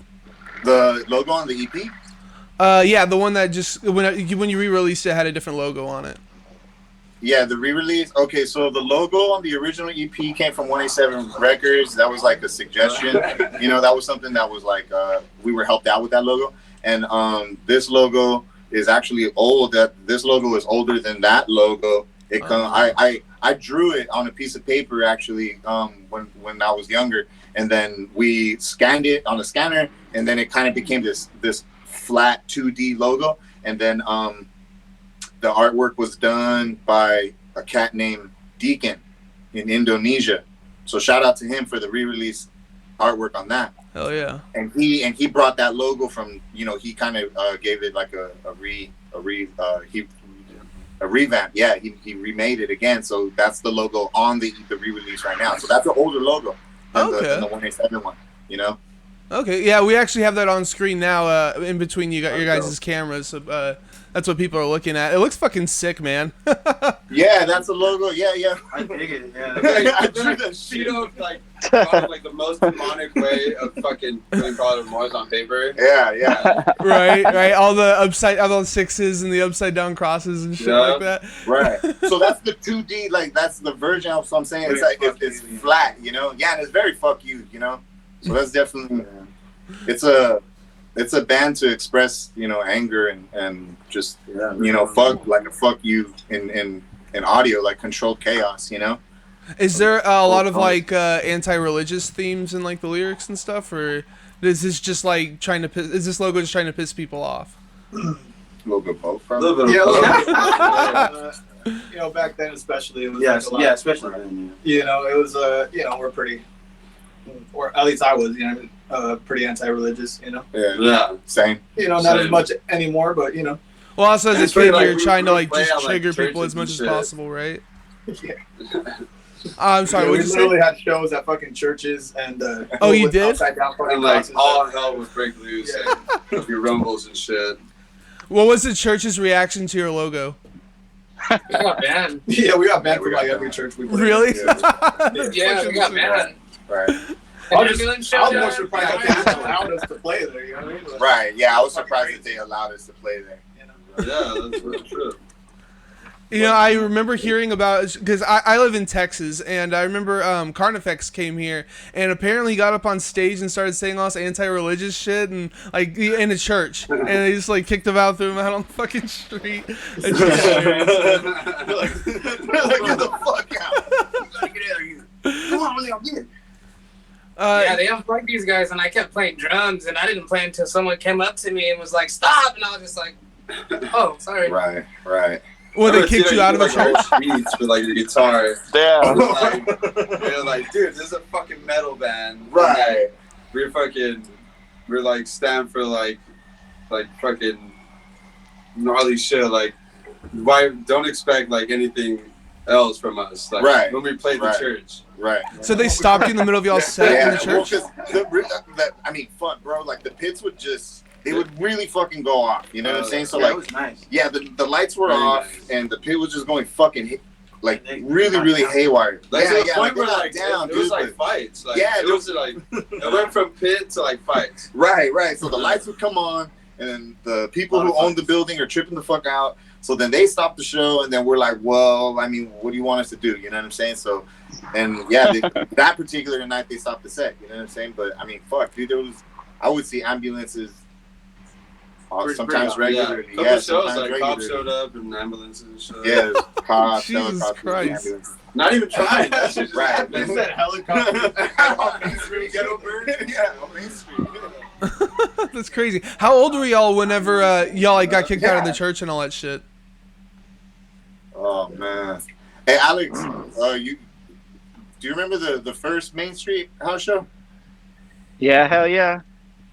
Speaker 4: The logo on the EP?
Speaker 1: Yeah, the one that just when you re-released it had a different logo on it.
Speaker 4: Yeah, the re-release. Okay, so the logo on the original EP came from 187 Records. That was like a suggestion. You know, that was something that was like we were helped out with that logo. And this logo is actually old. This logo is older than that logo. It I drew it on a piece of paper actually when I was younger, and then we scanned it on a scanner, and then it kind of became this flat 2D logo, and then the artwork was done by a cat named Deacon in Indonesia. So shout out to him for the re-release artwork on that.
Speaker 1: Hell yeah.
Speaker 4: And he brought that logo from, you know, he kind of gave it like a revamp. Yeah, he remade it again. So that's the logo on the re-release right now. So that's an older logo than the 187 one, you know?
Speaker 1: Okay, yeah, we actually have that on screen now. In between you got your guys' cameras. So, that's what people are looking at. It looks fucking sick, man.
Speaker 4: Yeah, that's the logo. Yeah.
Speaker 2: I dig it. Yeah.
Speaker 4: I drew that shit.
Speaker 8: Like probably like the most demonic way of fucking putting Pallida Mors on paper.
Speaker 4: Yeah.
Speaker 1: right. All the sixes and the upside down crosses and shit like that.
Speaker 4: Right. So that's the 2D. Like that's the version of what I'm saying. It's like it's flat. Yeah, and it's very fuck you. So that's definitely it's a band to express anger and just fuck you in audio, like controlled chaos.
Speaker 1: Is there a lot of like anti-religious themes in like the lyrics and stuff, or is this just like is this logo just trying to piss people off?
Speaker 4: A little bit of both,
Speaker 8: A little bit of both.
Speaker 7: Back then especially, it was
Speaker 2: especially then.
Speaker 7: It was we're pretty, or at least I was, pretty anti-religious.
Speaker 8: Yeah,
Speaker 4: same.
Speaker 7: Not as much anymore, but
Speaker 1: Well, also as a kid, you're trying to like just trigger people as much as
Speaker 8: shit.
Speaker 1: possible, right?
Speaker 7: Yeah.
Speaker 1: I'm sorry.
Speaker 7: We
Speaker 1: What did you say?
Speaker 7: literally had shows at fucking churches and.
Speaker 1: Oh, you did?
Speaker 7: Upside down fucking
Speaker 8: and like
Speaker 7: crosses.
Speaker 8: all hell would break loose and your rumbles and shit.
Speaker 1: What was the church's reaction to your logo?
Speaker 5: We got banned.
Speaker 7: Yeah, we got banned from like every church we played.
Speaker 1: Really?
Speaker 5: Yeah, we got banned.
Speaker 4: Right.
Speaker 7: I was more surprised that they allowed us to play there. You know what I mean?
Speaker 4: Right. Yeah, I was surprised that they allowed us to play there.
Speaker 8: Yeah, that's really true.
Speaker 1: I remember hearing about, because I live in Texas, and I remember Carnifex came here, and apparently got up on stage and started saying all this anti-religious shit, and like in a church, and they just like kicked him out, threw him out on the fucking street. It's just hilarious.
Speaker 4: They're like, get the fuck out! You gotta get out of here! Come on, Leo, get it!
Speaker 5: Yeah, they unplugged these guys, and I kept playing drums, and I didn't play until someone came up to me and was like, "Stop!" And I was just like, "Oh, sorry."
Speaker 4: Right.
Speaker 1: Well, they kicked you out of a church?
Speaker 8: Beats with like the guitar.
Speaker 3: Yeah.
Speaker 8: They're like, dude, this is a fucking metal band.
Speaker 4: Right.
Speaker 8: We're like stand for like fucking gnarly shit. Like, why don't expect like anything else from us? Like,
Speaker 4: Right.
Speaker 8: when we played the church.
Speaker 4: Right.
Speaker 1: So they stopped you in the middle of y'all's set in the church?
Speaker 4: Fuck, bro. Like the pits would they would really fucking go off. You know what I'm saying? So
Speaker 2: That was nice.
Speaker 4: yeah, the lights were
Speaker 8: Very
Speaker 4: off,
Speaker 8: nice.
Speaker 4: and the pit was just going fucking really haywire.
Speaker 8: Like to the
Speaker 4: yeah,
Speaker 8: point where
Speaker 4: they're
Speaker 8: like
Speaker 4: down,
Speaker 8: it was
Speaker 4: dude,
Speaker 8: like
Speaker 4: but-
Speaker 8: fights. Like,
Speaker 4: Yeah,
Speaker 8: it was like it went from pit to like fights.
Speaker 4: Right. So the lights would come on, and then the people who own the building are tripping the fuck out. So then they stop the show, and then we're like, well, I mean, what do you want us to do? You know what I'm saying? So, and yeah, that particular night they stopped the set. You know what I'm saying? But I mean, fuck, dude, I would see ambulances sometimes regularly.
Speaker 8: Yeah, couple shows
Speaker 4: sometimes
Speaker 8: like cops
Speaker 4: regularly.
Speaker 8: showed up and ambulances and shit.
Speaker 4: Yeah, cops,
Speaker 1: Jesus
Speaker 4: helicopters,
Speaker 1: Christ.
Speaker 4: ambulances.
Speaker 8: Not even trying. That shit just
Speaker 4: Right.
Speaker 8: happened.
Speaker 7: They said helicopter.
Speaker 4: On Main Street, Ghetto Bird. Yeah, on Main Street.
Speaker 1: That's crazy. How old were y'all whenever y'all like got kicked out of the church and all that shit?
Speaker 4: Oh man. Hey Alex, do you remember the first Main Street house show?
Speaker 3: Yeah, hell yeah.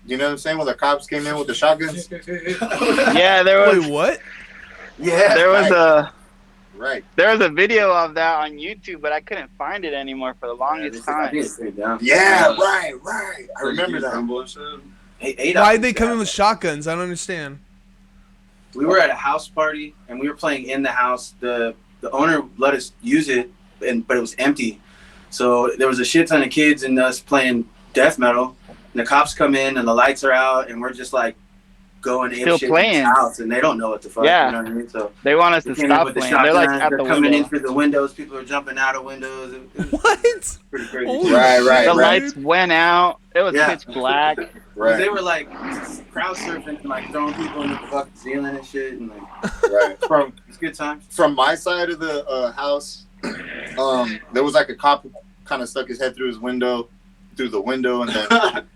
Speaker 4: You know what I'm saying? When the cops came in with the shotguns?
Speaker 3: Yeah, there was
Speaker 1: Wait, what?
Speaker 4: Yeah.
Speaker 3: there was a
Speaker 4: Right.
Speaker 3: there was a video of that on YouTube, but I couldn't find it anymore for the longest time.
Speaker 4: Yeah, right. I remember that.
Speaker 8: Rumble and shit.
Speaker 1: Why'd they come in with shotguns? I don't understand.
Speaker 2: We were at a house party and we were playing in the house. The owner let us use it, but it was empty. So there was a shit ton of kids and us playing death metal. And the cops come in and the lights are out and we're just like going
Speaker 3: Still
Speaker 2: ape shit
Speaker 3: playing.
Speaker 2: in the house and they don't know what the fuck.
Speaker 3: Yeah.
Speaker 2: You know what I mean? So
Speaker 3: They want us
Speaker 2: they
Speaker 3: to
Speaker 2: came in
Speaker 3: stop
Speaker 2: with the
Speaker 3: playing. They're like
Speaker 2: shotguns,
Speaker 3: at
Speaker 2: they're
Speaker 3: the
Speaker 2: coming in
Speaker 3: window.
Speaker 2: through the windows. People are jumping out of windows. It was
Speaker 1: What?
Speaker 2: pretty crazy.
Speaker 1: Holy
Speaker 4: Right,
Speaker 1: shit,
Speaker 4: right,
Speaker 3: The
Speaker 4: right.
Speaker 3: lights went out. It was
Speaker 2: Yeah.
Speaker 3: pitch black.
Speaker 4: Right.
Speaker 2: They were like crowd surfing and like throwing people into the fucking ceiling and shit. And like,
Speaker 4: Right.
Speaker 2: bro, it's good times.
Speaker 4: From my side of the house, there was like a cop who kind of stuck his head through the window, and then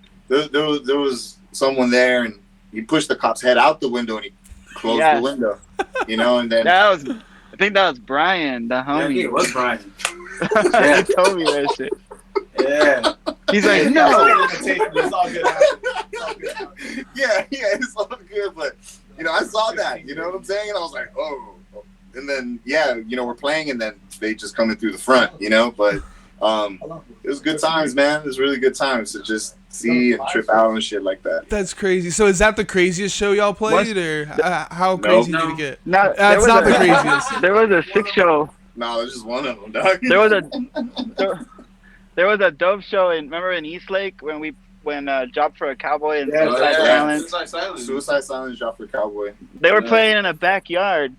Speaker 4: there was someone there, and he pushed the cop's head out the window, and he closed
Speaker 3: Yes.
Speaker 4: the window, you know, and then
Speaker 3: I think that was Brian, the
Speaker 2: Yeah, I think
Speaker 3: homie.
Speaker 2: it was Brian.
Speaker 3: He told me that shit.
Speaker 2: Yeah.
Speaker 3: He's like,
Speaker 7: It's
Speaker 3: no.
Speaker 7: all good.
Speaker 4: yeah, it's all good, but you know, I saw that, you know what I'm saying, and I was like, oh, and then we're playing, and then they just come in through the front, you know, but it was good times, man. It was really good times. It just see and trip out and shit like that.
Speaker 1: That's crazy. So is that the craziest show y'all played, or how crazy did it get?
Speaker 3: No,
Speaker 1: That's not the craziest.
Speaker 3: There was a sick show.
Speaker 4: No, it's just one of them, dog.
Speaker 3: There was a dope show remember in Eastlake when Job for a Cowboy and Suicide Silence.
Speaker 4: Suicide Silence, Job for a Cowboy.
Speaker 3: They were playing in a backyard.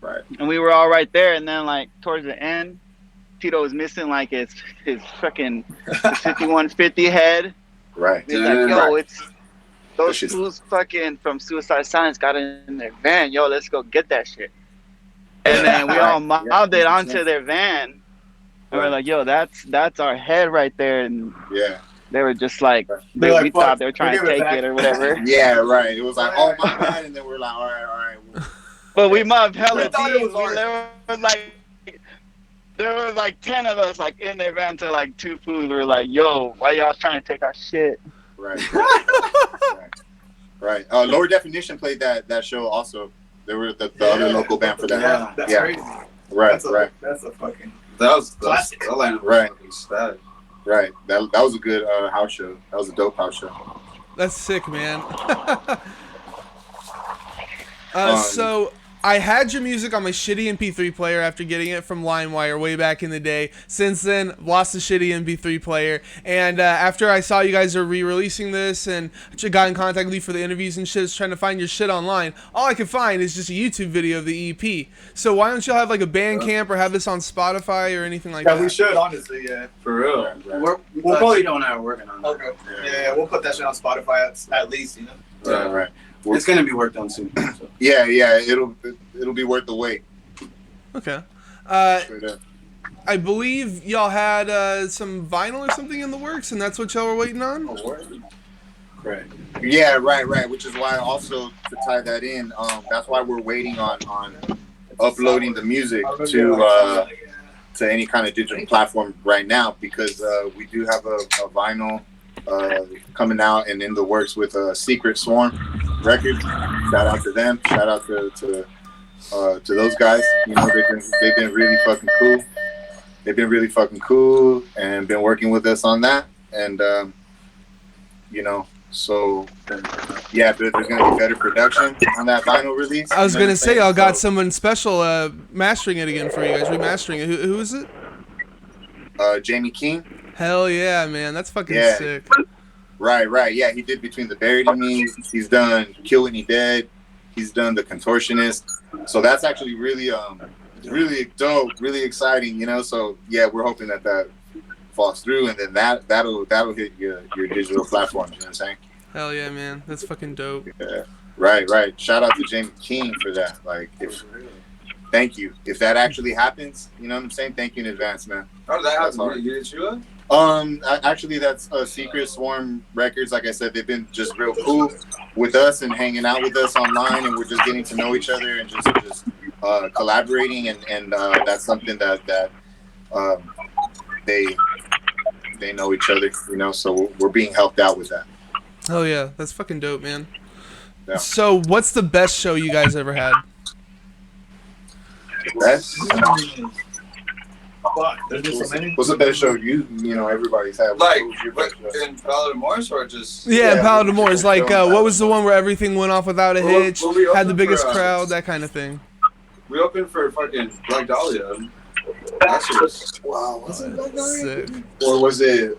Speaker 4: Right.
Speaker 3: And we were all right there, and then like towards the end, Tito was missing like his fucking 5150 head.
Speaker 4: Right.
Speaker 3: He's like, yo, it's those fools fucking from Suicide Silence got in their van. Yo, let's go get that shit. And then we all mobbed it onto their van. And we're like, yo, that's our head right there. And they were just like, we thought they were trying to take it or whatever.
Speaker 4: Yeah, right. It was like, oh my god, and then we're like, all right.
Speaker 3: But we mobbed hella teams. There was like 10 of us like in their van to like 2 fools. We were like, yo, why y'all trying to take our shit?
Speaker 4: Right. Right. Lower Definition played that show also. They were the other local band for that.
Speaker 7: Yeah, that's crazy.
Speaker 4: Right.
Speaker 7: That's a fucking.
Speaker 8: That was
Speaker 7: classic.
Speaker 4: Right. Right. That was a good house show. That was a dope house show.
Speaker 1: That's sick, man. So I had your music on my shitty MP3 player after getting it from LimeWire way back in the day. Since then, lost the shitty MP3 player. And after I saw you guys are re-releasing this and got in contact with you for the interviews and shit, was trying to find your shit online, all I could find is just a YouTube video of the EP. So why don't y'all have like a Bandcamp or have this on Spotify or anything like that?
Speaker 7: Yeah, we should, honestly, yeah.
Speaker 8: For real.
Speaker 2: We'll probably don't have working on that.
Speaker 7: Okay. Yeah, we'll put that shit on Spotify at least, you know.
Speaker 4: Right.
Speaker 2: It's gonna be worked on soon. So.
Speaker 4: Yeah, it'll be worth the wait.
Speaker 1: Okay. I believe y'all had some vinyl or something in the works, and that's what y'all were waiting on?
Speaker 4: Right. Yeah, right. Which is why also to tie that in, that's why we're waiting on uploading the music to any kind of digital platform right now, because we do have a vinyl coming out and in the works with Secret Swarm Records. Shout out to them. Shout out to those guys. You know, they've been really fucking cool. They've been really fucking cool and been working with us on that. And you know, so yeah, there's gonna be better production on that vinyl release.
Speaker 1: I was gonna say y'all got someone special mastering it again for you guys, remastering it. Who is it?
Speaker 4: Jamie King.
Speaker 1: Hell yeah, man, that's fucking sick.
Speaker 4: Right. Yeah, he did Between the Buried and Me. He's done Kill Whitney Dead. He's done The Contortionist. So that's actually really dope, really exciting, you know. So yeah, we're hoping that falls through, and then that'll hit your digital platforms. You know what I'm saying?
Speaker 1: Hell yeah, man, that's fucking dope.
Speaker 4: Yeah. Right. Shout out to Jamie King for that. Like, thank you. If that actually happens, you know what I'm saying? Thank you in advance, man.
Speaker 8: How did that happen? You did you?
Speaker 4: Actually, that's Secret Swarm Records. Like I said, they've been just real cool with us and hanging out with us online, and we're just getting to know each other and just collaborating, and that's something that they know each other, you know. So we're being helped out with that.
Speaker 1: Oh yeah, that's fucking dope, man.
Speaker 4: Yeah.
Speaker 1: So, what's the best show you guys ever had?
Speaker 4: Best?
Speaker 7: There's just so many.
Speaker 4: What's the best show you know everybody's had?
Speaker 8: Like in Pallida Mors or just?
Speaker 1: Yeah, Pallida Mors. Like, what was the one where everything went off without a hitch, had the biggest
Speaker 8: for,
Speaker 1: crowd, that kind of thing?
Speaker 8: We opened for fucking Black Dahlia. That shit was
Speaker 4: wow. Was it Black Dahlia?
Speaker 1: Sick.
Speaker 4: Or was it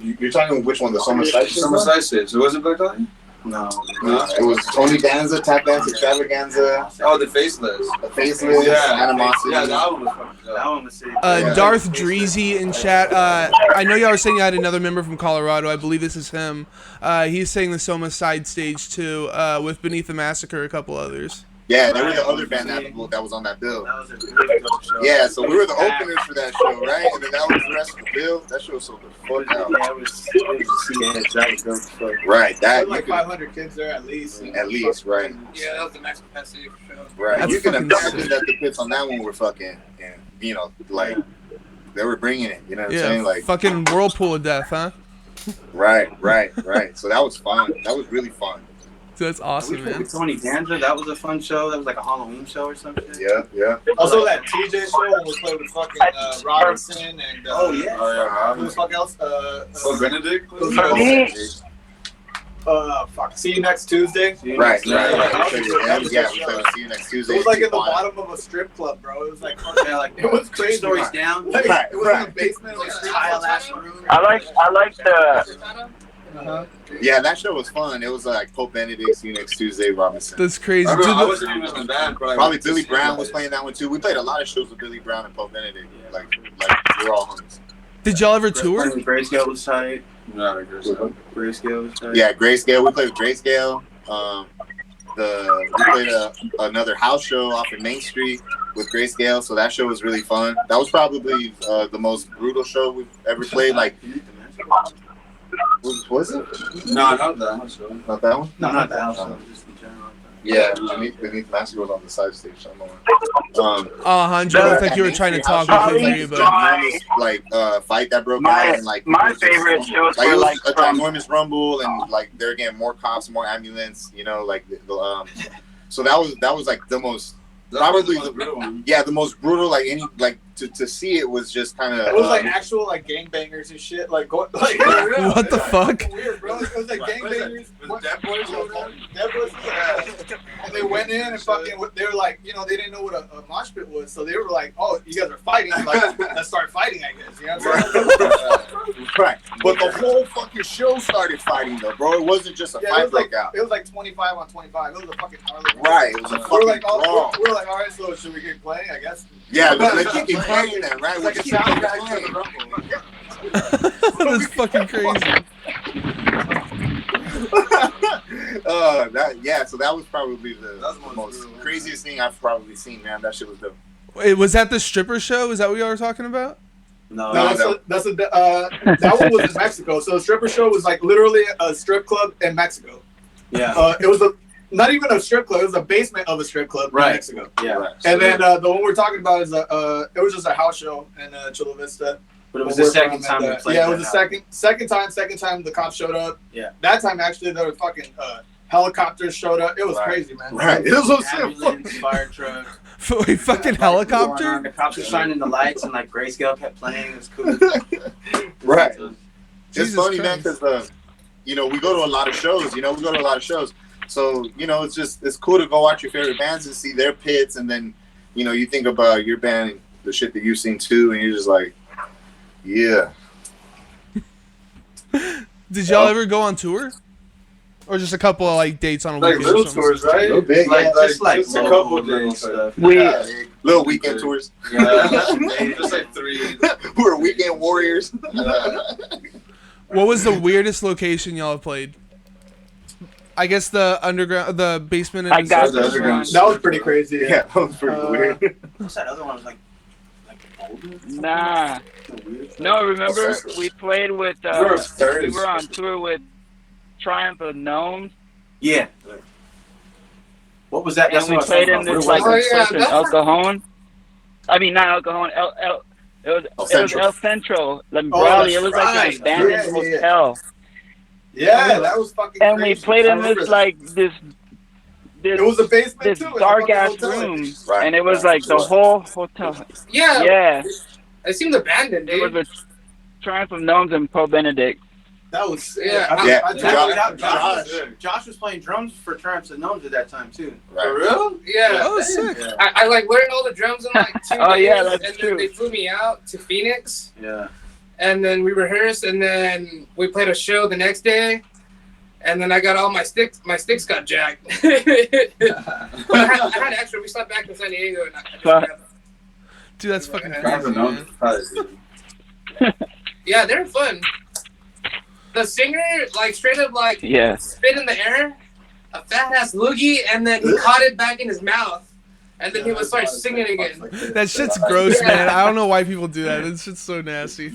Speaker 4: you're talking which one? The Summer Side?
Speaker 8: Summer Side Stage. It wasn't Black Dahlia?
Speaker 2: No.
Speaker 4: It was Tony Danza, Tap Dance Extravaganza.
Speaker 8: Oh, the Faceless.
Speaker 4: The Faceless, Animosity.
Speaker 8: Yeah, that one was fucking dope.
Speaker 2: That one was sick.
Speaker 1: Darth Dreezy in chat. I know y'all were saying you had another member from Colorado. I believe this is him. He's saying the Soma Side Stage too, with Beneath the Massacre, a couple others.
Speaker 4: Yeah, they were the other band that was on that bill.
Speaker 2: That was a really dope show.
Speaker 4: Yeah, so we were the openers for that show, right? And then that was the rest of the bill. That show was so good. Fuck out.
Speaker 2: Yeah, it was that was dope as fuck.
Speaker 4: Right,
Speaker 7: There
Speaker 4: that
Speaker 7: were like 500 kids there at least.
Speaker 4: at least, right.
Speaker 5: Yeah, that was the max capacity for sure.
Speaker 4: Right.
Speaker 1: That's
Speaker 4: You can
Speaker 1: fucking
Speaker 4: imagine
Speaker 1: sick.
Speaker 4: that the pits on that one were fucking, and you know, like they were bringing it. You know what I'm
Speaker 1: Yeah,
Speaker 4: saying? Like,
Speaker 1: fucking whirlpool of death, huh?
Speaker 4: right. So that was fun. That was really fun.
Speaker 1: That's awesome,
Speaker 2: We played
Speaker 1: man.
Speaker 2: with Tony Danza. That was a fun show. That was like a Halloween show or something.
Speaker 4: Yeah.
Speaker 7: Also, that TJ show when we played with fucking Robinson and
Speaker 2: Oh, yeah.
Speaker 7: who the fuck else?
Speaker 8: Oh, Benedict?
Speaker 3: For me,
Speaker 7: Fuck. See you next Tuesday.
Speaker 4: Right.
Speaker 7: Yeah,
Speaker 4: We played See You Next Tuesday.
Speaker 7: It was like in the bottom of a strip club, bro. It was like
Speaker 2: Yeah, like
Speaker 7: it was crazy.
Speaker 2: stories down.
Speaker 7: Like,
Speaker 4: Right,
Speaker 7: it was in the basement of a strip club.
Speaker 2: Tile-ass room.
Speaker 3: I like the
Speaker 7: Uh-huh.
Speaker 4: Yeah, that show was fun. It was like Pope Benedict, See You Next Tuesday, Robinson.
Speaker 1: That's crazy.
Speaker 8: I remember I
Speaker 1: Dude,
Speaker 8: wasn't even in the band, but I
Speaker 4: Probably
Speaker 8: went to
Speaker 4: Billy
Speaker 8: see
Speaker 4: Brown
Speaker 8: them.
Speaker 4: was playing that one too. We played a lot of shows with Billy Brown and Pope Benedict. Like we're all homies.
Speaker 1: did y'all ever tour?
Speaker 2: Grayscale was tight.
Speaker 8: No, I guess so.
Speaker 2: Grayscale was tight.
Speaker 4: Yeah, Grayscale. We played with Grayscale. We played another house show off of Main Street with Grayscale, so that show was really fun. That was probably the most brutal show we've ever played. Like, was it?
Speaker 8: No, not that show.
Speaker 4: Not that one?
Speaker 2: No, not the house show. Just in general.
Speaker 4: Yeah, Beneath Master was on the side stage somewhere.
Speaker 1: Alejandro looked like you were trying to talk. We couldn't hear you, but
Speaker 4: Like fight that broke out and like
Speaker 3: my
Speaker 4: it was just-
Speaker 3: favorite shows
Speaker 4: like it
Speaker 3: were
Speaker 4: was
Speaker 3: like
Speaker 4: a
Speaker 3: from
Speaker 4: ginormous rumble and like they're getting more cops, more ambulance, like so that was like the most probably
Speaker 8: the brutal one.
Speaker 4: the most brutal to see it was just kind of
Speaker 7: It was like actual like gangbangers and shit. Like what
Speaker 1: What the fuck?
Speaker 7: Weird, bro. It was like gangbangers.
Speaker 8: Was Dead Boys over there?
Speaker 7: Dead Boys. And they went in and fucking. They were like, they didn't know what a mosh pit was, so they were like, "Oh, you guys are fighting. Like, let's start fighting, I guess." You know what I'm saying?
Speaker 4: right. But the whole fucking show started fighting though, bro. It wasn't just a
Speaker 7: Yeah,
Speaker 4: fight
Speaker 7: it was like
Speaker 4: broke out.
Speaker 7: it was like 25 on 25. It was a fucking gnarly.
Speaker 4: Right. It was a
Speaker 7: We were
Speaker 4: fucking
Speaker 7: like,
Speaker 4: brawl.
Speaker 7: all right, so should we keep playing? I guess.
Speaker 4: Yeah, let's keep playing that, right?
Speaker 7: It's like a
Speaker 4: Keep
Speaker 7: soundtrack
Speaker 4: playing.
Speaker 7: to the rumble.
Speaker 1: that's fucking crazy.
Speaker 4: So that was probably the
Speaker 8: That's the
Speaker 4: most
Speaker 8: most
Speaker 4: craziest thing I've probably seen, man. That shit was dope.
Speaker 1: Wait, was that the stripper show? Is that what y'all were talking about?
Speaker 2: No,
Speaker 7: No, that one was in Mexico. So the stripper show was like literally a strip club in Mexico.
Speaker 2: yeah.
Speaker 7: It was not even a strip club. It was a basement of a strip club in Mexico.
Speaker 2: Yeah.
Speaker 4: Right.
Speaker 7: And then the one we're talking about is it was just a house show in Chula Vista.
Speaker 2: But it was the second time we played.
Speaker 7: Yeah, it was
Speaker 2: that
Speaker 7: the second time the cops showed up.
Speaker 2: Yeah.
Speaker 7: That time actually there were fucking helicopters showed up. It was
Speaker 4: Right.
Speaker 7: crazy, man.
Speaker 4: Right. It was
Speaker 2: Ambulance, fire truck.
Speaker 1: Wait, fucking helicopter?
Speaker 2: The cops were shining the lights and like Grayscale kept playing. It was cool.
Speaker 4: Right.
Speaker 2: So,
Speaker 4: It's
Speaker 1: Jesus
Speaker 4: funny, man,
Speaker 1: Christ.
Speaker 4: because we go to a lot of shows. So it's cool to go watch your favorite bands and see their pits, and then you think about your band and the shit that you've seen too, and you're just like, yeah.
Speaker 1: Did y'all ever go on tour? Or just a couple of like dates on a
Speaker 8: Like
Speaker 1: weekend?
Speaker 8: little
Speaker 1: or something?
Speaker 8: tours, right?
Speaker 4: A little bit,
Speaker 2: just
Speaker 8: a couple days.
Speaker 2: stuff.
Speaker 4: Little weekend tours.
Speaker 8: Just like 3.
Speaker 4: We're weekend warriors.
Speaker 1: What was the weirdest location y'all have played? I guess the underground, the basement. And
Speaker 3: I got
Speaker 8: the underground.
Speaker 7: That was pretty crazy.
Speaker 4: Yeah, that was pretty weird.
Speaker 2: What's that other one? It was like Boulder?
Speaker 3: Nah. No, remember we played with we were on tour with Triumph of Gnomes,
Speaker 2: Yeah. What was that?
Speaker 3: and we
Speaker 2: what I was
Speaker 3: played
Speaker 2: talking
Speaker 3: in
Speaker 2: about.
Speaker 3: this
Speaker 2: What
Speaker 3: like
Speaker 2: was
Speaker 7: Oh, yeah,
Speaker 3: place in
Speaker 7: that's
Speaker 3: El
Speaker 7: not-
Speaker 3: Cajon. I mean, not El Cajon. It was
Speaker 4: Central.
Speaker 3: El Centro, like
Speaker 7: Oh,
Speaker 3: Brawley.
Speaker 7: that's
Speaker 3: It was like
Speaker 7: right.
Speaker 3: an abandoned
Speaker 7: Yeah, yeah, yeah.
Speaker 3: hotel,
Speaker 7: Yeah, that was fucking
Speaker 3: and
Speaker 7: crazy.
Speaker 3: we played
Speaker 7: I
Speaker 3: in
Speaker 7: remember
Speaker 3: this
Speaker 7: that.
Speaker 3: like this
Speaker 7: It was a basement
Speaker 3: this
Speaker 7: too. It was a
Speaker 3: dark
Speaker 7: fucking
Speaker 3: ass
Speaker 7: hotel.
Speaker 3: room,
Speaker 4: Right.
Speaker 3: and it was like the whole hotel.
Speaker 5: Yeah,
Speaker 3: Yeah,
Speaker 5: it seemed abandoned,
Speaker 3: it was
Speaker 5: dude.
Speaker 3: with Triumph of Gnomes and Pope Benedict.
Speaker 7: That was
Speaker 5: Yeah.
Speaker 4: Yeah.
Speaker 2: Josh was playing drums for Triumphs and Gnomes at that time too.
Speaker 8: For real?
Speaker 5: Yeah.
Speaker 1: Oh, sick.
Speaker 2: Yeah.
Speaker 5: I like learned all the drums in like 2
Speaker 3: Oh,
Speaker 5: days,
Speaker 3: yeah, that's
Speaker 5: and
Speaker 3: true.
Speaker 5: then they flew me out to Phoenix,
Speaker 2: Yeah.
Speaker 5: and then we rehearsed, and then we played a show the next day, and then I got all my sticks. My sticks got jacked. But I had extra. We slept back in San Diego, and
Speaker 3: Fuck.
Speaker 1: Dude, that's fucking
Speaker 8: I don't
Speaker 1: crazy,
Speaker 8: know.
Speaker 1: man.
Speaker 5: yeah, they're fun. The singer, like straight up, like
Speaker 3: Yeah.
Speaker 5: spit in the air, a fat ass loogie, and then he caught it back in his mouth, and then he would start singing again.
Speaker 1: That shit's gross, man. I don't know why people do that. That shit's so nasty.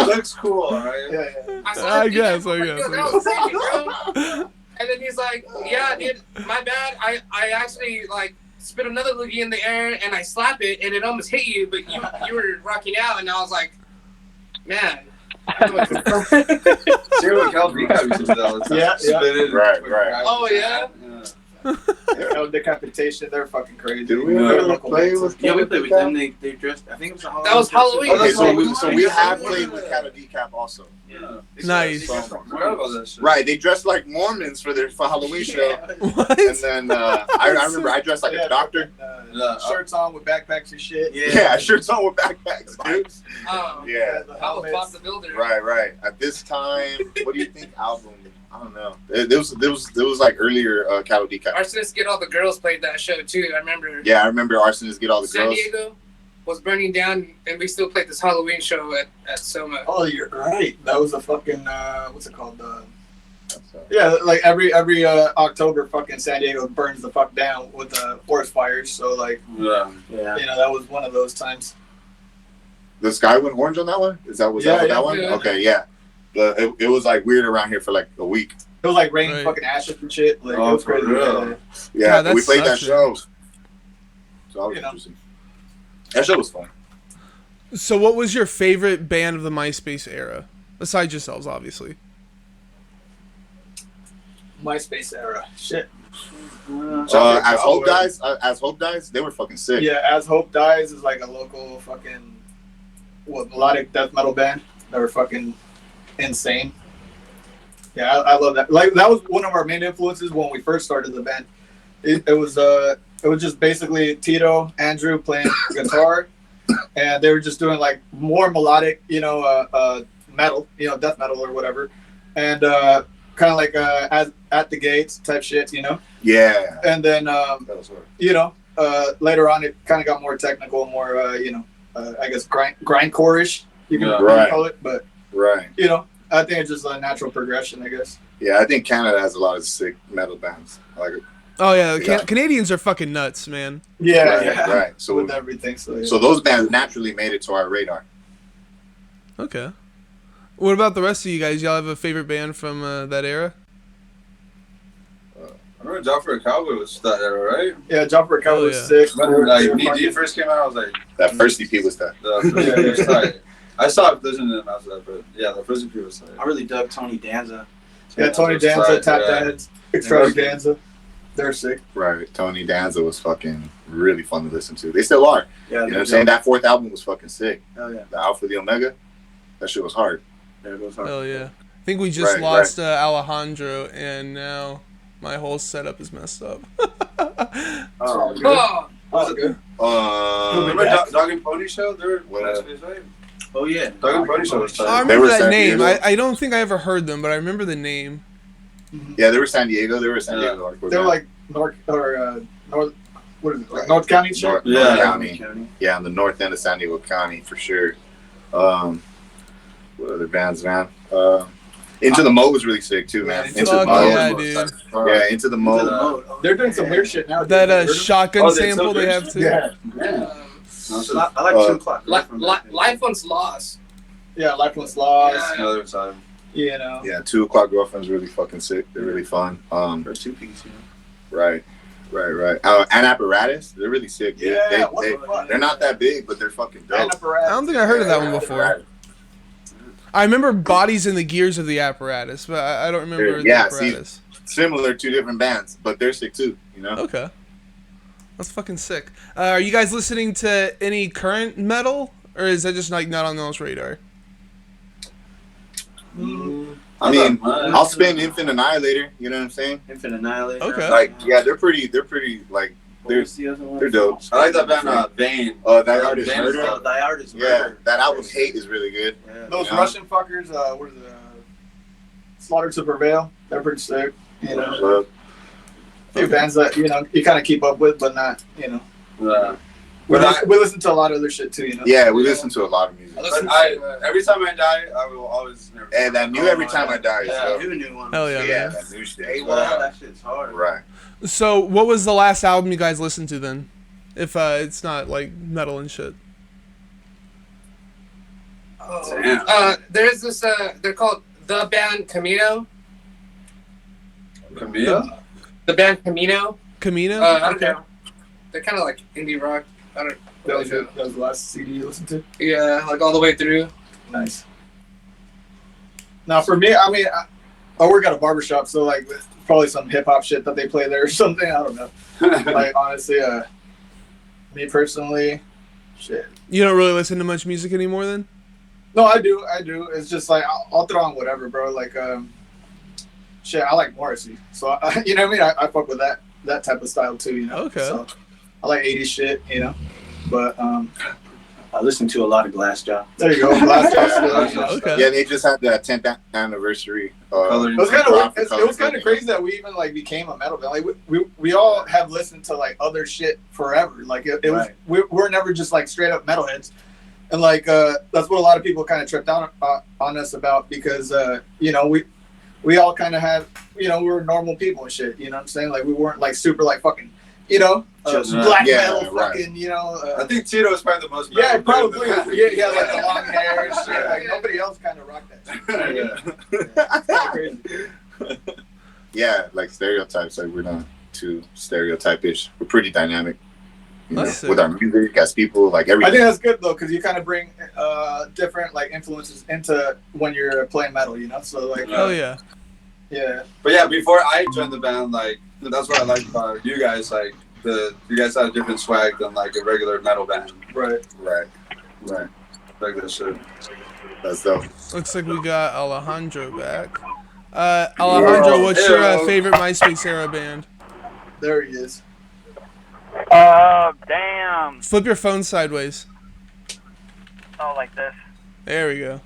Speaker 8: Looks cool, alright?
Speaker 7: Yeah.
Speaker 1: I guess.
Speaker 5: Yo, that was crazy, bro. And then he's like, "Yeah, dude, my bad. I actually like spit another loogie in the air and I slap it and it almost hit you, but you were rocking out." And I was like, "Man,
Speaker 8: See what Cal Recap used to do all the time.
Speaker 7: Yeah, yeah.
Speaker 8: Spin it,
Speaker 4: Right,
Speaker 8: fucking
Speaker 4: right.
Speaker 8: grab
Speaker 5: Oh,
Speaker 8: it.
Speaker 5: yeah?
Speaker 7: Decapitation, they're fucking crazy.
Speaker 4: Did we
Speaker 7: They're
Speaker 4: ever
Speaker 7: local
Speaker 4: play
Speaker 7: bands.
Speaker 4: with
Speaker 2: Yeah, we played with them. They dressed. I think it was a Halloween.
Speaker 5: That was Halloween.
Speaker 4: Okay, so we
Speaker 5: Yeah.
Speaker 4: have played with Cattle Decap also.
Speaker 8: Yeah.
Speaker 1: Nice.
Speaker 8: I forgot about that shit.
Speaker 4: Right, they dressed like Mormons for their Halloween show.
Speaker 1: What?
Speaker 4: And then I remember I dressed like
Speaker 7: Yeah,
Speaker 4: a doctor.
Speaker 8: Yeah.
Speaker 7: Shirts on with backpacks and shit.
Speaker 4: Yeah, shirts on with backpacks, dude.
Speaker 5: Oh,
Speaker 4: Yeah.
Speaker 5: I was Bob the Builder.
Speaker 4: Right. At this time, what do you think album? I don't know. There was like earlier Cattle Decap.
Speaker 5: Arsonists Get All the Girls played that show too. I remember.
Speaker 4: Yeah, I remember Arsonists Get All the
Speaker 5: San
Speaker 4: Girls.
Speaker 5: Diego was burning down, and we still played this Halloween show at Soma.
Speaker 7: Oh, you're right. That was a fucking what's it called? Yeah, like every October, fucking San Diego burns the fuck down with forest fires. So like,
Speaker 8: Yeah.
Speaker 7: that was one of those times.
Speaker 4: The sky went orange on that one? Was that that one?
Speaker 5: yeah.
Speaker 4: Okay, yeah. It was like weird around here for like a week.
Speaker 7: It was like raining
Speaker 1: Right.
Speaker 7: fucking ashes and shit. Like,
Speaker 8: Oh,
Speaker 7: it was
Speaker 8: for
Speaker 7: crazy.
Speaker 8: real?
Speaker 4: Yeah,
Speaker 1: God,
Speaker 4: but we
Speaker 1: that
Speaker 4: played that
Speaker 1: sucks,
Speaker 4: show. So that was
Speaker 7: You know.
Speaker 4: interesting. That show was fun.
Speaker 1: So what was your favorite band of the MySpace era? Besides yourselves, obviously.
Speaker 7: MySpace era. Shit.
Speaker 4: As Hope Dies, they were fucking sick.
Speaker 7: Yeah, As Hope Dies is like a local fucking melodic death metal band. They were fucking insane. Yeah, I love that. Like that was one of our main influences when we first started the band. It was just basically Tito, Andrew playing guitar, and they were just doing like more melodic, metal, death metal or whatever, and kind of like as at the gates type shit,
Speaker 4: Yeah.
Speaker 7: And then
Speaker 4: That was hard.
Speaker 7: later on it kind of got more technical, more I guess grindcore-ish, you can
Speaker 4: Right.
Speaker 7: call it, but
Speaker 4: Right.
Speaker 7: I think it's just a natural progression, I guess.
Speaker 4: Yeah, I think Canada has a lot of sick metal bands. I like it.
Speaker 1: Oh yeah,
Speaker 4: Yeah.
Speaker 1: Canadians are fucking nuts, man.
Speaker 7: Yeah,
Speaker 4: Right. So
Speaker 7: with everything. So, yeah.
Speaker 4: so those bands naturally made it to our radar.
Speaker 1: Okay. What about the rest of you guys? Y'all have a favorite band from that era?
Speaker 8: I remember Job for a Cowboy was that era, right?
Speaker 7: Yeah, Jumper Cover
Speaker 1: Oh,
Speaker 7: was
Speaker 1: yeah.
Speaker 7: sick.
Speaker 8: When like
Speaker 7: They were
Speaker 8: Knee Deep
Speaker 7: fucking-
Speaker 8: first came out, I was like,
Speaker 4: That first EP was that.
Speaker 8: the first tight. I stopped listening to them after that, but yeah, the first EP was tight.
Speaker 2: I really dug Tony Danza.
Speaker 7: Yeah, Tony
Speaker 8: was
Speaker 7: Danza,
Speaker 8: tight,
Speaker 7: Tap
Speaker 8: yeah.
Speaker 7: Dads, Extravaganza. They're sick.
Speaker 4: Right. Tony Danza was fucking really fun to listen to. They still are.
Speaker 2: Yeah,
Speaker 4: You know what I'm saying? That fourth album was fucking sick.
Speaker 2: Hell yeah.
Speaker 4: The Alpha the Omega, that shit was hard.
Speaker 2: There goes hard.
Speaker 1: Hell yeah. I think we just
Speaker 4: Right,
Speaker 1: lost Alejandro, and now my whole setup is messed up.
Speaker 2: Oh,
Speaker 5: Oh,
Speaker 7: good.
Speaker 8: Remember Dog and Pony Show? They were
Speaker 4: What,
Speaker 8: MySpace, right?
Speaker 2: oh yeah.
Speaker 8: Dog and Pony Show was
Speaker 1: I
Speaker 8: tight.
Speaker 4: They
Speaker 1: remember
Speaker 4: were
Speaker 1: that
Speaker 4: San
Speaker 1: name.
Speaker 4: Diego.
Speaker 1: I don't think I ever heard them, but I remember the name.
Speaker 4: Yeah, they were San Diego. They were San
Speaker 8: Yeah.
Speaker 4: Diego.
Speaker 7: They're like North what is it? Like North County shit?
Speaker 4: North
Speaker 8: Yeah.
Speaker 4: County. Yeah, on the north end of San Diego County for sure. What other bands, man? Into the Mo was really sick too, man.
Speaker 7: Yeah,
Speaker 4: Into the
Speaker 1: Fuck
Speaker 4: Mo.
Speaker 1: yeah, dude.
Speaker 4: Yeah, Into the Mo.
Speaker 7: They're doing some weird shit now.
Speaker 1: That
Speaker 7: dude.
Speaker 1: shotgun
Speaker 8: Oh, they
Speaker 1: sample
Speaker 8: still
Speaker 1: they
Speaker 8: do
Speaker 1: have too.
Speaker 7: Yeah.
Speaker 8: Yeah.
Speaker 2: I like 2 o'clock.
Speaker 5: Life Once Lost.
Speaker 7: Yeah, Life Was Lost.
Speaker 8: Another time.
Speaker 4: Yeah, 2 O'clock Girlfriend's really fucking sick. They're really fun.
Speaker 2: First 2 piece,
Speaker 4: Right. And Apparatus, they're really sick. Dude.
Speaker 7: Yeah, what the fuck?
Speaker 4: They're not that big, but they're fucking dope.
Speaker 1: I don't think I heard of that one before. I remember Bodies in the Gears of the Apparatus, but I don't remember the
Speaker 4: Yeah, see-
Speaker 1: Apparatus.
Speaker 4: Similar, 2 different bands, but they're sick too. You know.
Speaker 1: Okay. That's fucking sick. Are you guys listening to any current metal, or is that just like not on those radar?
Speaker 4: I mean, I'll spin Infant Annihilator. You know what I'm saying?
Speaker 2: Infinite Annihilator.
Speaker 1: Okay.
Speaker 4: Like, yeah, they're pretty like they're dope.
Speaker 8: I like that band, Vane.
Speaker 4: That artist
Speaker 8: Vane is
Speaker 4: Murder.
Speaker 8: dope.
Speaker 2: The artist.
Speaker 4: Yeah, that album Hate is really good.
Speaker 2: Yeah.
Speaker 7: Those
Speaker 4: Yeah.
Speaker 7: Russian fuckers, what is it? Slaughter to Prevail. They're pretty sick.
Speaker 4: Love.
Speaker 7: A few bands that, you kind of keep up with, but not,
Speaker 8: Yeah.
Speaker 7: We,
Speaker 8: But
Speaker 7: listen, we listen to a lot of other shit too,
Speaker 4: Yeah, we listen to a lot of music.
Speaker 5: I listen
Speaker 8: But Every Time I Die, I will always never.
Speaker 4: And that new Every Time I Die.
Speaker 8: Yeah.
Speaker 4: So,
Speaker 2: You new one.
Speaker 1: Hell yeah,
Speaker 4: yeah,
Speaker 1: man.
Speaker 4: that new shit.
Speaker 2: Hey, well, that shit's hard.
Speaker 4: Right.
Speaker 1: So, what was the last album you guys listened to then? If it's not like metal and shit.
Speaker 5: Oh. There's this. They're called the band Camino.
Speaker 8: Camille?
Speaker 5: The band Camino.
Speaker 1: Camino?
Speaker 5: I don't know. They're kind of like indie rock. I don't.
Speaker 7: That was the last CD you listened to?
Speaker 5: Yeah, like all the way through.
Speaker 7: Nice. Now for me, I mean, I work at a barbershop, so like probably some hip hop shit that they play there or something. I don't know. Like honestly, me personally, shit.
Speaker 1: You don't really listen to much music anymore, then?
Speaker 7: No, I do. It's just like I'll throw on whatever, bro. Like shit, I like Morrissey, so you know what I mean. I fuck with that type of style too. You know.
Speaker 1: Okay.
Speaker 7: So I like 80s shit, you know. But
Speaker 2: I listen to a lot of Glassjaw.
Speaker 7: there you go, Glassjaw.
Speaker 1: Okay.
Speaker 4: Yeah, they just had the 10th anniversary.
Speaker 7: It was kind of crazy that we even like became a metal band. Like we all have listened to like other shit forever. Like it was we're never just like straight up metalheads, and like that's what a lot of people kind of tripped out on us about because you know we all kind of had, you know, we were normal people and shit. You know what I'm saying? Like we weren't like super like fucking, you know, black metal fucking, you know.
Speaker 8: I think Tito is probably the most.
Speaker 7: Yeah, probably. Yeah, like the long hair and shit. Like nobody else kind of rocked that shit.
Speaker 4: Yeah, like stereotypes. Like we're not too stereotypish. We're pretty dynamic. You know, with our music, as people, like everything.
Speaker 7: I think that's good though, because you kind of bring different like influences into when you're playing metal, you know. So like,
Speaker 1: oh yeah.
Speaker 8: But yeah, before I joined the band, like that's what I like about you guys. Like you guys had a different swag than like a regular metal band.
Speaker 7: Right.
Speaker 8: Like that shit.
Speaker 4: That's dope.
Speaker 1: Looks like we got Alejandro back. Alejandro, what's your favorite MySpace era band?
Speaker 7: There he is.
Speaker 9: Damn.
Speaker 1: Flip your phone sideways.
Speaker 9: Oh, like this.
Speaker 1: There we go.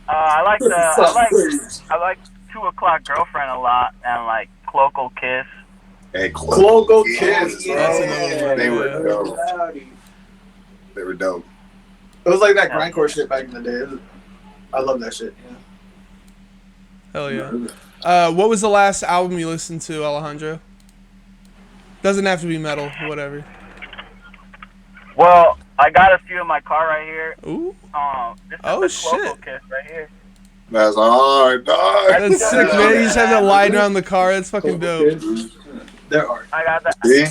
Speaker 9: I like 2 O'Clock Girlfriend a lot, and like Cloacal Kiss.
Speaker 4: Hey,
Speaker 7: Cloacal Kiss.
Speaker 4: They were dope. They were dope.
Speaker 7: It was like that grindcore shit back in the day. I love that shit. Yeah.
Speaker 1: Hell yeah. What was the last album you listened to, Alejandro? Doesn't have to be metal, whatever.
Speaker 9: Well, I got a few in my car right here.
Speaker 1: Ooh.
Speaker 9: This is the Cloacal Kiss right here.
Speaker 4: That's hard, dog.
Speaker 1: That's sick, man. You just have that line around the car. That's fucking dope.
Speaker 7: There are.
Speaker 9: I got that.
Speaker 4: See?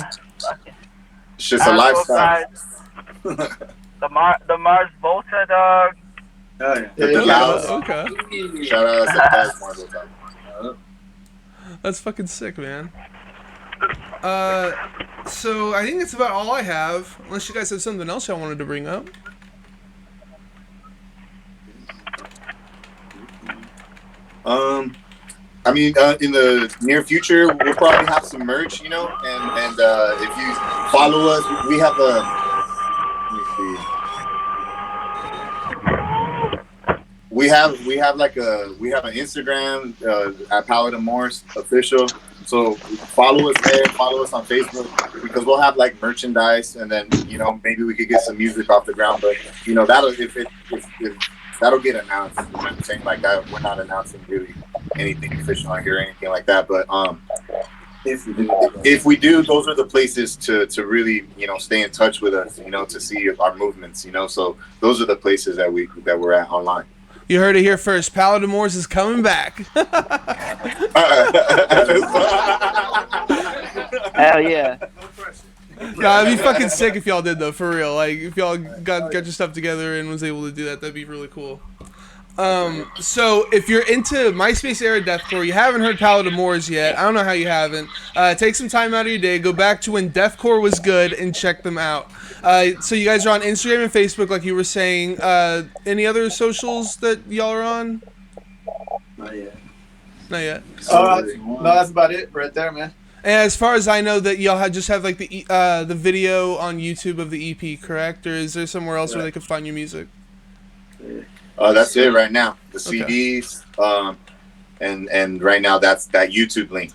Speaker 4: It's just a lifestyle.
Speaker 9: The Mars Volta, dog.
Speaker 2: Oh yeah.
Speaker 1: Okay.
Speaker 4: Shout out to Mars Volta.
Speaker 1: That's fucking sick, man. So I think that's about all I have. Unless you guys have something else y'all wanted to bring up.
Speaker 4: I mean, in the near future, we'll probably have some merch, you know, and if you follow us, we have we have an Instagram at Pallida Mors official. So follow us there, follow us on Facebook, because we'll have like merchandise, and then, you know, maybe we could get some music off the ground. But you know, that'll if that'll get announced. You know what I'm saying? Like we're not announcing really anything official on here or anything like that. But if we do, those are the places to really, you know, stay in touch with us, you know, to see our movements, you know. So those are the places that we're at online.
Speaker 1: You heard it here first. Pallida Mors is coming back.
Speaker 9: Hell yeah.
Speaker 1: Nah, it'd be fucking sick if y'all did, though, for real. Like, if y'all got your stuff together and was able to do that, that'd be really cool. So if you're into MySpace era deathcore, you haven't heard Pallida Mors yet. I don't know how you haven't. Take some time out of your day, go back to when deathcore was good, and check them out. So you guys are on Instagram and Facebook, like you were saying. Any other socials that y'all are on?
Speaker 2: Not yet.
Speaker 1: Not yet.
Speaker 7: No, that's about it right there, man.
Speaker 1: And as far as I know, that y'all just have like the video on YouTube of the EP, correct? Or is there somewhere else where they could find your music?
Speaker 4: That's it right now. The CDs, and right now that's that YouTube link.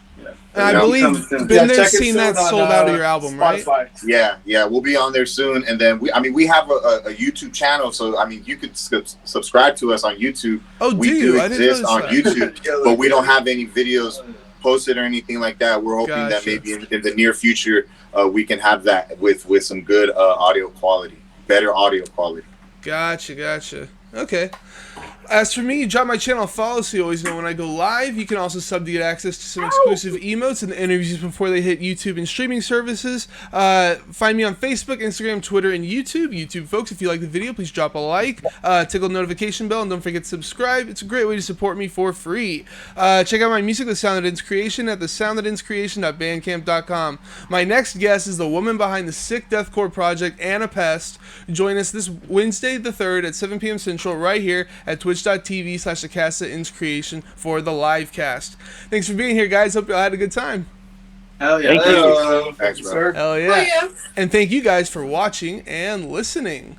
Speaker 1: And I believe been there, seen that sold out of your album, right?
Speaker 4: Yeah, we'll be on there soon, and then we have a YouTube channel, so I mean you could subscribe to us on YouTube.
Speaker 1: Oh,
Speaker 4: we do exist on YouTube, but we don't have any videos posted or anything like that. We're hoping that maybe in the near future we can have that with some good audio quality, better audio quality.
Speaker 1: Gotcha. Okay. As for me, drop my channel a follow so you always know when I go live. You can also sub to get access to some exclusive emotes and interviews before they hit YouTube and streaming services. Find me on Facebook, Instagram, Twitter, and YouTube. YouTube folks, if you like the video, please drop a like, tickle the notification bell, and don't forget to subscribe. It's a great way to support me for free. Check out my music, The Sound That Ends Creation, at thesoundthatenscreation.bandcamp.com. My next guest is the woman behind the sick deathcore project, Anna Pest. Join us this Wednesday the 3rd at 7 p.m. Central right here at twitch.tv/thecastthatinscreation for the live cast. Thanks for being here, guys. Hope you all had a good time.
Speaker 2: Hell yeah.
Speaker 3: Thank you.
Speaker 4: Thanks, bro.
Speaker 1: Hell yeah. And thank you guys for watching and listening.